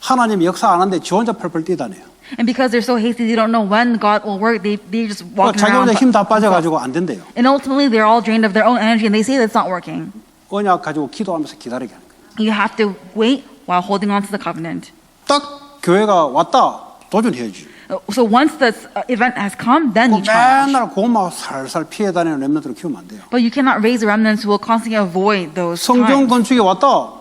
[SPEAKER 1] 하나님이 역사 안 하는데 지 혼자 펄펄 뛰다네요.
[SPEAKER 2] And because they're so hasty, they don't know when God will work. They just walk
[SPEAKER 1] 자기
[SPEAKER 2] around.
[SPEAKER 1] 혼자 힘 다 빠져가지고 안 된대요.
[SPEAKER 2] And ultimately, they're all drained of their own energy, and they say that's not working.
[SPEAKER 1] 언약 가지고 기도하면서 기다리게 하는 거예요.
[SPEAKER 2] You have to wait while holding on to the covenant.
[SPEAKER 1] 딱 교회가 왔다 도전해야지.
[SPEAKER 2] So once the event has come, then you
[SPEAKER 1] 그
[SPEAKER 2] challenge.
[SPEAKER 1] 맨날 고막 살살 피해 다니는 렘넌트를 키우면 안 돼요.
[SPEAKER 2] But you cannot raise remnants who will constantly avoid those
[SPEAKER 1] 성경
[SPEAKER 2] times.
[SPEAKER 1] 건축이 왔다.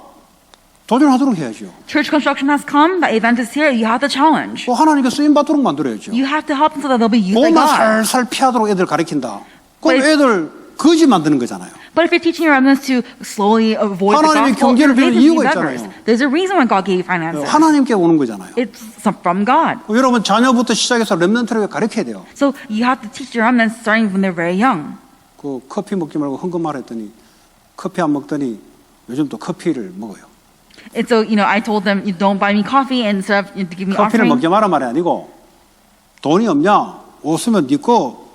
[SPEAKER 1] 도전하도록 해야죠.
[SPEAKER 2] Church construction has come, the event is here, you have to challenge.
[SPEAKER 1] 또 하나님께 쓰임 받도록 만들어야죠.
[SPEAKER 2] You have to help them so that they'll be used by
[SPEAKER 1] 고막
[SPEAKER 2] God.
[SPEAKER 1] 살살 피하도록 애들 가르친다. 그럼
[SPEAKER 2] But-
[SPEAKER 1] 애들 거지 만드는 거잖아요.
[SPEAKER 2] But if you're teaching your remnants to slowly avoid the
[SPEAKER 1] 하나님이
[SPEAKER 2] gospel,
[SPEAKER 1] 경제를
[SPEAKER 2] you're
[SPEAKER 1] 주는
[SPEAKER 2] making
[SPEAKER 1] 이유가
[SPEAKER 2] these others.
[SPEAKER 1] 있잖아요.
[SPEAKER 2] There's a reason why God gave you finances.
[SPEAKER 1] 하나님께 오는 거잖아요.
[SPEAKER 2] It's from God.
[SPEAKER 1] 여러분 자녀부터 시작해서 렘넌트를 가르쳐야 돼요.
[SPEAKER 2] So you have to teach your remnants starting when they're very young.
[SPEAKER 1] 그 커피 먹지 말고 헌금하라 했더니 커피 안 먹더니 요즘 또 커피를 먹어요.
[SPEAKER 2] And so, I told them, you don't buy me coffee and instead of to give me
[SPEAKER 1] 커피를
[SPEAKER 2] offering.
[SPEAKER 1] 먹지 마라 말이 아니고 돈이 없냐? 없으면 네 거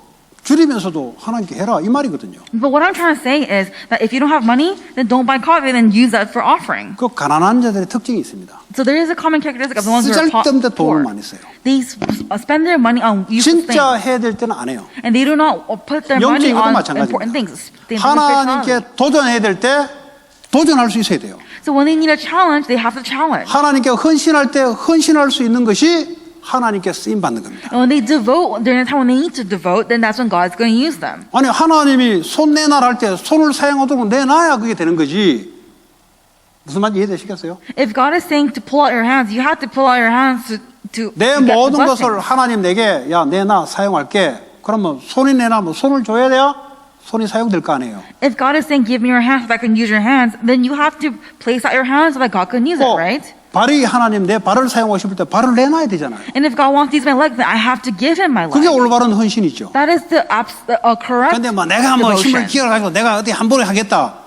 [SPEAKER 1] 줄이면서도 하나님께 해라 이 말이거든요.
[SPEAKER 2] But what I'm trying to say is that if you don't have money, then don't buy coffee, then use that for offering.
[SPEAKER 1] 그 가난한 자들의 특징이 있습니다.
[SPEAKER 2] So there is a common characteristic of the ones who are
[SPEAKER 1] 쓰잘데없는 데 돈을
[SPEAKER 2] poor.
[SPEAKER 1] 많이 써요.
[SPEAKER 2] They spend their money on useless
[SPEAKER 1] 진짜
[SPEAKER 2] things.
[SPEAKER 1] 해야 될 때는 안 해요.
[SPEAKER 2] And they do not put their money
[SPEAKER 1] 영적인 것도
[SPEAKER 2] on
[SPEAKER 1] 마찬가지입니다.
[SPEAKER 2] important things. They do
[SPEAKER 1] 하나님께 도전해야 될 때 도전할 수 있어야 돼요.
[SPEAKER 2] So when they need a challenge, they have to challenge.
[SPEAKER 1] 하나님께 헌신할 때 헌신할 수 있는 것이 하나님께 쓰임 받는 겁니다.
[SPEAKER 2] And when they devote, during the time when they need to devote, then that's when God's going to use them.
[SPEAKER 1] 아니 하나님이 손 내놔라 할 때 손을 사용하도록 내놔야 그게 되는 거지. 무슨 말인지 이해되시겠어요?
[SPEAKER 2] If God is saying to pull out your hands, you have to pull out your hands to
[SPEAKER 1] 내
[SPEAKER 2] get the
[SPEAKER 1] 모든
[SPEAKER 2] blessing.
[SPEAKER 1] 것을 하나님 내게 야 내놔 사용할게. 그러면 손이 내놔 손을 줘야 돼요? 손이 사용될 거 아니에요.
[SPEAKER 2] If God is saying, give me your hands so that I can use your hands, then you have to place out your hands so that God can use it,
[SPEAKER 1] 또
[SPEAKER 2] right?
[SPEAKER 1] 발이 하나님 내 발을 사용하고 싶을 때 발을 내놔야 되잖아요.
[SPEAKER 2] And if God wants to use my leg, then I have to give him my
[SPEAKER 1] 그게
[SPEAKER 2] leg.
[SPEAKER 1] 올바른 헌신이죠.
[SPEAKER 2] That is the correct
[SPEAKER 1] 근데 뭐 내가 뭐 힘을
[SPEAKER 2] devotion.
[SPEAKER 1] 기울여가지고 내가 어디 한 번에 하겠다.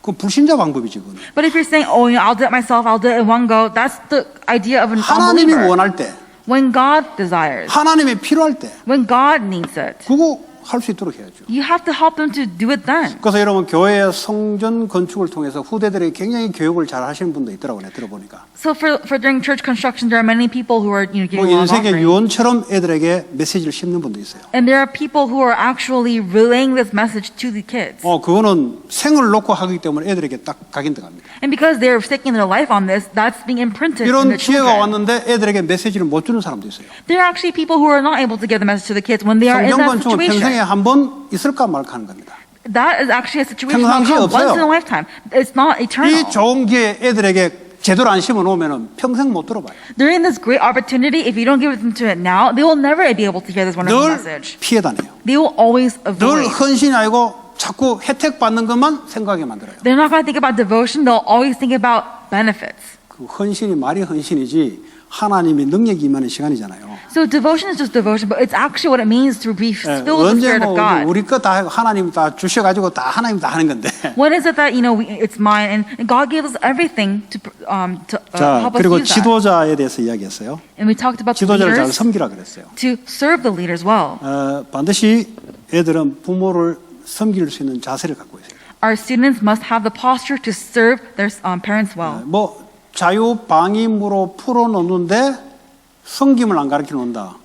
[SPEAKER 1] 그 불신자 방법이지 그건.
[SPEAKER 2] But if you're saying, oh, I'll do it myself, I'll do it in one go, that's the idea of an
[SPEAKER 1] 하나님이
[SPEAKER 2] unbeliever.
[SPEAKER 1] 원할 때,
[SPEAKER 2] When God desires,
[SPEAKER 1] 하나님이 필요할 때,
[SPEAKER 2] when God needs it,
[SPEAKER 1] 그거 할 수 있도록 해야죠.
[SPEAKER 2] you have to help them to do it then.
[SPEAKER 1] 그래서 여러분 교회의 성전 건축을 통해서 후대들에게 굉장히 교육을 잘 하시는 분도 있더라고요. 내가 들어보니까.
[SPEAKER 2] So for during church construction, there are many people who are
[SPEAKER 1] 뭐
[SPEAKER 2] giving a lot of
[SPEAKER 1] 인생의
[SPEAKER 2] offering.
[SPEAKER 1] 유언처럼 애들에게 메시지를 심는 분도 있어요.
[SPEAKER 2] And there are people who are actually relaying this message to the kids.
[SPEAKER 1] 그거는 생을 놓고 하기 때문에 애들에게 딱 각인들어갑니다.
[SPEAKER 2] And because they're staking their life on this, that's being imprinted in
[SPEAKER 1] 이런
[SPEAKER 2] the
[SPEAKER 1] 기회가
[SPEAKER 2] children.
[SPEAKER 1] 왔는데 애들에게 메시지를 못 주는 사람도 있어요.
[SPEAKER 2] There are actually people who are not able to give the message to the kids when they are in
[SPEAKER 1] 성경
[SPEAKER 2] that
[SPEAKER 1] 건축은 평생에
[SPEAKER 2] situation.
[SPEAKER 1] 한 번 있을까 말까 하는 겁니다.
[SPEAKER 2] That is actually a situation that
[SPEAKER 1] 평상시에
[SPEAKER 2] comes once in
[SPEAKER 1] 없어요.
[SPEAKER 2] a lifetime. It's not eternal.
[SPEAKER 1] 이 좋은 기회 애들에게 제대로 안 심어 놓으면 평생 못 들어봐요.
[SPEAKER 2] During this great opportunity, if you don't give them to it now, they will never be able to hear this wonderful
[SPEAKER 1] 늘
[SPEAKER 2] message.
[SPEAKER 1] 피해 다녀요.
[SPEAKER 2] They will always
[SPEAKER 1] 늘
[SPEAKER 2] avoid.
[SPEAKER 1] 헌신이 아니고 자꾸 혜택 받는 것만 생각하게 만들어요.
[SPEAKER 2] They're not going to think about devotion. They'll always think about benefits.
[SPEAKER 1] 그 헌신이 말이 헌신이지 하나님이 능력이 임하는 시간이잖아요.
[SPEAKER 2] So devotion is just devotion, but it's actually what it means to be filled with the
[SPEAKER 1] 언제
[SPEAKER 2] Spirit
[SPEAKER 1] 뭐
[SPEAKER 2] of God.
[SPEAKER 1] 우리 거 다 하나님 다 주셔가지고 다 하나님 다 하는 건데.
[SPEAKER 2] When is it that it's mine and God gives us everything to
[SPEAKER 1] 자
[SPEAKER 2] help us
[SPEAKER 1] 그리고
[SPEAKER 2] use that?
[SPEAKER 1] 지도자에 대해서 이야기했어요.
[SPEAKER 2] And we talked about the
[SPEAKER 1] 지도자를 잘
[SPEAKER 2] leaders
[SPEAKER 1] 섬기라 그랬어요.
[SPEAKER 2] to serve the leaders well.
[SPEAKER 1] 반드시 애들은 부모를 섬길 수 있는 자세를 갖고 있어요.
[SPEAKER 2] Our students must have the posture to serve their parents well.
[SPEAKER 1] 뭐 자유방임으로 풀어놓는데 섬김을 안 가르쳐 놓는다.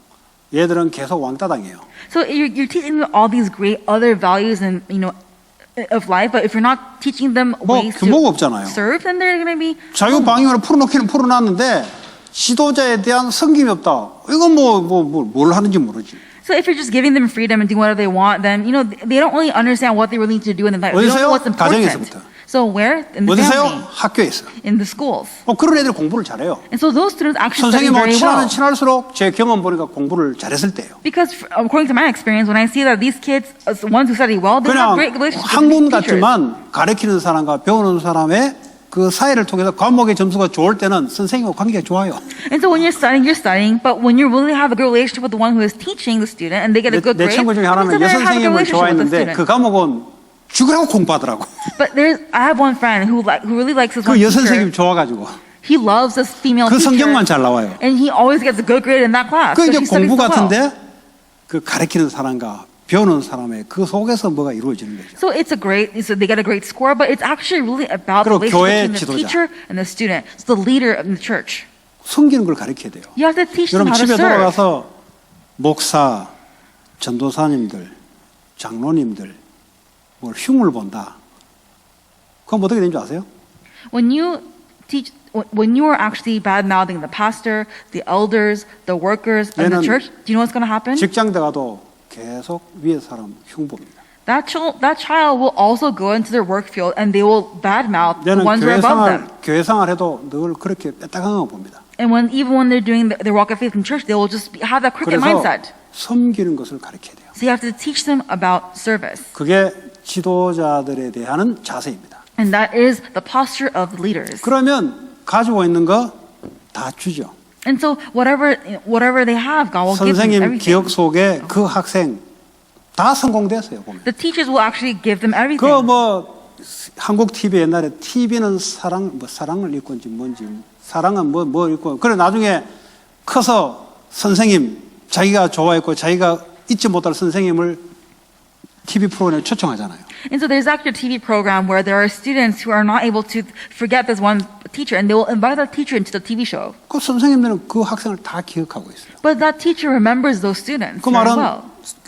[SPEAKER 1] 얘들은 계속 왕따 당해요.
[SPEAKER 2] So you're teaching them all these great other values and of life, but if you're not teaching them
[SPEAKER 1] 뭐
[SPEAKER 2] ways
[SPEAKER 1] 규모가
[SPEAKER 2] to
[SPEAKER 1] 없잖아요.
[SPEAKER 2] serve, then they're going to be
[SPEAKER 1] 자유방임으로 풀어놓기는 풀어놨는데 지도자에 대한 섬김이 없다. 이건 뭘 하는지 모르지.
[SPEAKER 2] So if you're just giving them freedom and doing whatever they want, then they don't really understand what they really need to do in their life. They don't know
[SPEAKER 1] 어디서요?
[SPEAKER 2] what's important.
[SPEAKER 1] 가정에서부터.
[SPEAKER 2] So where? In the
[SPEAKER 1] 어디서요?
[SPEAKER 2] family,
[SPEAKER 1] 학교에서.
[SPEAKER 2] in the schools.
[SPEAKER 1] 그런 애들 공부를 잘해요.
[SPEAKER 2] And so those students actually study
[SPEAKER 1] 선생님하고
[SPEAKER 2] very
[SPEAKER 1] 친하면
[SPEAKER 2] well.
[SPEAKER 1] 친할수록 제 경험 보니까 공부를 잘했을 때예요.
[SPEAKER 2] Because according to my experience, when I see that these kids, ones who study well, they
[SPEAKER 1] 그냥
[SPEAKER 2] have great relationships with
[SPEAKER 1] 학문
[SPEAKER 2] these teachers.
[SPEAKER 1] 같지만 가르치는 사람과 배우는 사람의 그 사이를 통해서 과목의 점수가 좋을 때는 선생님하고 관계가 좋아요.
[SPEAKER 2] And so when you're studying, but when you really have a good relationship with the one who is teaching the student and they get a good
[SPEAKER 1] 내
[SPEAKER 2] grade,
[SPEAKER 1] 친구 중에
[SPEAKER 2] it
[SPEAKER 1] 하나는
[SPEAKER 2] means that they have a good
[SPEAKER 1] 여선생님을
[SPEAKER 2] relationship with the
[SPEAKER 1] 좋아했는데
[SPEAKER 2] student.
[SPEAKER 1] 그 과목은 죽으라고 공부하더라고.
[SPEAKER 2] But I have one friend who really likes this one
[SPEAKER 1] 그 여선생님
[SPEAKER 2] teacher.
[SPEAKER 1] 좋아가지고
[SPEAKER 2] He loves this female
[SPEAKER 1] 그
[SPEAKER 2] teacher.
[SPEAKER 1] 성경만 잘 나와요.
[SPEAKER 2] And he always gets a good grade in that class.
[SPEAKER 1] 그
[SPEAKER 2] So
[SPEAKER 1] 이제
[SPEAKER 2] she studies
[SPEAKER 1] 공부
[SPEAKER 2] so well.
[SPEAKER 1] 같은데 그 가르치는 사람과 배우는 사람의 그 속에서 뭐가 이루어지는 거죠.
[SPEAKER 2] So so they get a great score, but it's actually really about the
[SPEAKER 1] 그리고 교회
[SPEAKER 2] relationship between the
[SPEAKER 1] 지도자.
[SPEAKER 2] teacher and the student. It's the leader of the church.
[SPEAKER 1] 섬기는 걸 가르쳐야 돼요.
[SPEAKER 2] You have to teach
[SPEAKER 1] 여러분
[SPEAKER 2] them how to
[SPEAKER 1] 집에
[SPEAKER 2] serve.
[SPEAKER 1] 돌아가서 목사, 전도사님들, 장로님들 뭘 흉을 본다. 그럼 어떻게 되는 줄 아세요?
[SPEAKER 2] When when you are actually bad-mouthing the pastor, the elders, the workers in the
[SPEAKER 1] 얘는
[SPEAKER 2] church, do you know what's going to happen?
[SPEAKER 1] 직장 들어가도 계속 위에 사람 흉보입니다.
[SPEAKER 2] That child will also go into their work field and they will badmouth the
[SPEAKER 1] 얘는
[SPEAKER 2] ones who are above them.
[SPEAKER 1] 교회 생활 해도 늘 그렇게 빼딱한 거 봅니다.
[SPEAKER 2] And even when they're doing their walk of faith in church, they will just have that cricket
[SPEAKER 1] 그래서
[SPEAKER 2] mindset.
[SPEAKER 1] 섬기는 것을 가르쳐야 돼요.
[SPEAKER 2] So you have to teach them about service.
[SPEAKER 1] 그게 지도자들에 대한 자세입니다.
[SPEAKER 2] And that is the posture of the leaders.
[SPEAKER 1] 그러면 가지고 있는 거 다 주죠.
[SPEAKER 2] And so whatever they have, God will give them
[SPEAKER 1] 선생님
[SPEAKER 2] everything.
[SPEAKER 1] 기억 속에 그 학생 다 성공됐어요. 보면.
[SPEAKER 2] The teachers will actually give them everything.
[SPEAKER 1] 그 뭐 한국 TV 옛날에 TV는 사랑을 읽고인지 뭔지 사랑은 뭐 읽고 그래 나중에 커서 선생님 자기가 좋아했고 자기가 잊지 못할 선생님을 TV 프로그램에 초청하잖아요.
[SPEAKER 2] And so there's actually a TV program where there are students who are not able to forget this one teacher, and they will invite that teacher into the TV show.
[SPEAKER 1] 그 선생님들은 그 학생을 다 기억하고 있어요.
[SPEAKER 2] But that teacher remembers those students
[SPEAKER 1] 그
[SPEAKER 2] very
[SPEAKER 1] 말은
[SPEAKER 2] well.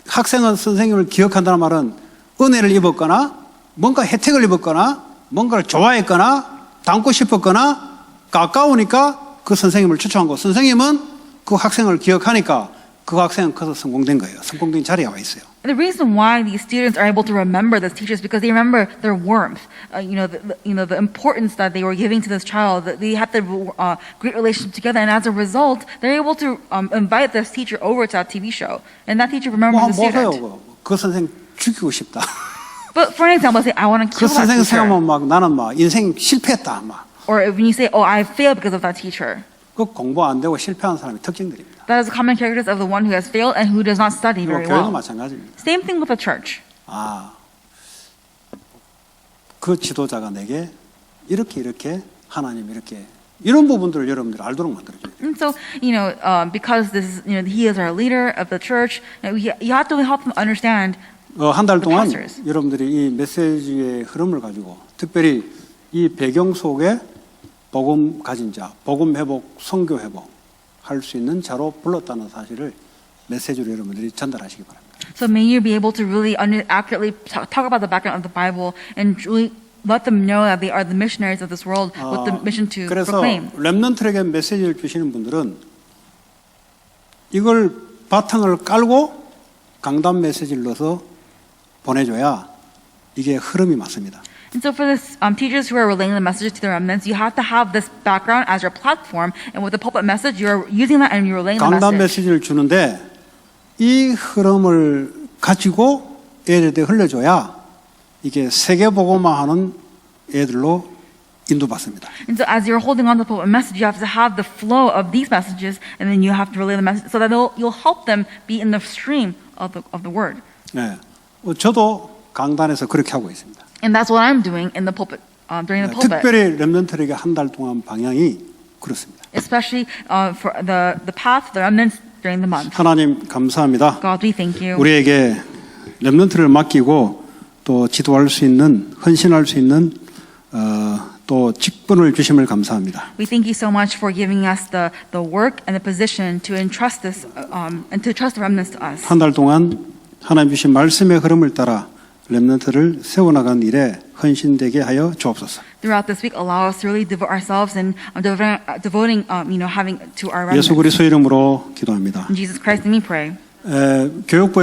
[SPEAKER 1] 학생은 선생님을 기억한다는 말은 은혜를 입었거나 뭔가 혜택을 입었거나 뭔가를 좋아했거나 닮고 싶었거나 가까우니까 그 선생님을 초청한 거. 선생님은 그 학생을 기억하니까 그 학생은 커서 성공된 거예요. 성공된 자리에 와 있어요.
[SPEAKER 2] The reason why these students are able to remember these teachers is because they remember their warmth, the importance that they were giving to this child. That they had the great relationship together, and as a result, they're able to invite this teacher over to that TV show, and that teacher remembers the
[SPEAKER 1] 보세요.
[SPEAKER 2] student.
[SPEAKER 1] 그 선생 죽이고 싶다.
[SPEAKER 2] But for an example, say I want to
[SPEAKER 1] 그
[SPEAKER 2] kill that
[SPEAKER 1] 선생
[SPEAKER 2] teacher,
[SPEAKER 1] 생각하면 막 나는 막 인생 실패했다 막.
[SPEAKER 2] or when you say, "Oh, I failed because of that teacher."
[SPEAKER 1] 그 공부 안 되고 실패한 사람의 특징들입니다.
[SPEAKER 2] That is common characters of the one who has failed and who does not study
[SPEAKER 1] 그리고
[SPEAKER 2] very
[SPEAKER 1] 교회도
[SPEAKER 2] well.
[SPEAKER 1] 마찬가지입니다.
[SPEAKER 2] Same thing with the church.
[SPEAKER 1] 그 지도자가 내게 이렇게 하나님 이렇게 이런 부분들을 여러분들 알도록 만들어줘야 돼요.
[SPEAKER 2] And so, because this is, he is our leader of the church, you have to help them understand.
[SPEAKER 1] 한 달 동안
[SPEAKER 2] pastors.
[SPEAKER 1] 여러분들이 이 메시지의 흐름을 가지고 특별히 이 배경 속에 복음 가진 자, 복음 회복, 선교 회복 할 수 있는 자로 불렀다는 사실을 메시지로 여러분들이 전달하시기 바랍니다.
[SPEAKER 2] So may you be able to really accurately talk about the background of the Bible and really let them know that they are the missionaries of this world with the mission to
[SPEAKER 1] 그래서
[SPEAKER 2] proclaim.
[SPEAKER 1] 렘넌트에게 메시지를 주시는 분들은 이걸 바탕을 깔고 강단 메시지를 넣어서 보내줘야 이게 흐름이 맞습니다.
[SPEAKER 2] And so for this teachers who are relaying the message to the remnants, you have to have this background as your platform, and with the pulpit message, you're using that and you're relaying the
[SPEAKER 1] 강단
[SPEAKER 2] message.
[SPEAKER 1] 메시지를 주는데 이 흐름을 가지고 애들한테 흘려줘야 이게 세계복음화하는 애들로 인도받습니다.
[SPEAKER 2] And so as you're holding on to the pulpit message, you have to have the flow of these messages, and then you have to relay the message so that you'll help them be in the stream of the word.
[SPEAKER 1] 네, 저도 강단에서 그렇게 하고 있습니다.
[SPEAKER 2] And that's what I'm doing in the pulpit, during the pulpit.
[SPEAKER 1] 특별히 렘넌트에게 한 달 동안 방향이 그렇습니다.
[SPEAKER 2] Especially for the path, the remnants during the month.
[SPEAKER 1] 하나님 감사합니다.
[SPEAKER 2] God, we thank you.
[SPEAKER 1] 우리에게 렘넌트를 맡기고 또 지도할 수 있는 헌신할 수 있는 또 직분을 주심을 감사합니다.
[SPEAKER 2] We thank you so much for giving us the work and the position to entrust this and to trust the remnants to us.
[SPEAKER 1] 한 달 동안 하나님 주신 말씀의 흐름을 따라 렘넌트를 세워나가는 일에 헌신되게 하여 주옵소서.
[SPEAKER 2] Throughout this week, allow us to really devote ourselves and devoting, having to our remnants.
[SPEAKER 1] 예수 그리스도 이름으로 기도합니다.
[SPEAKER 2] In Jesus Christ, let me pray.
[SPEAKER 1] 교육부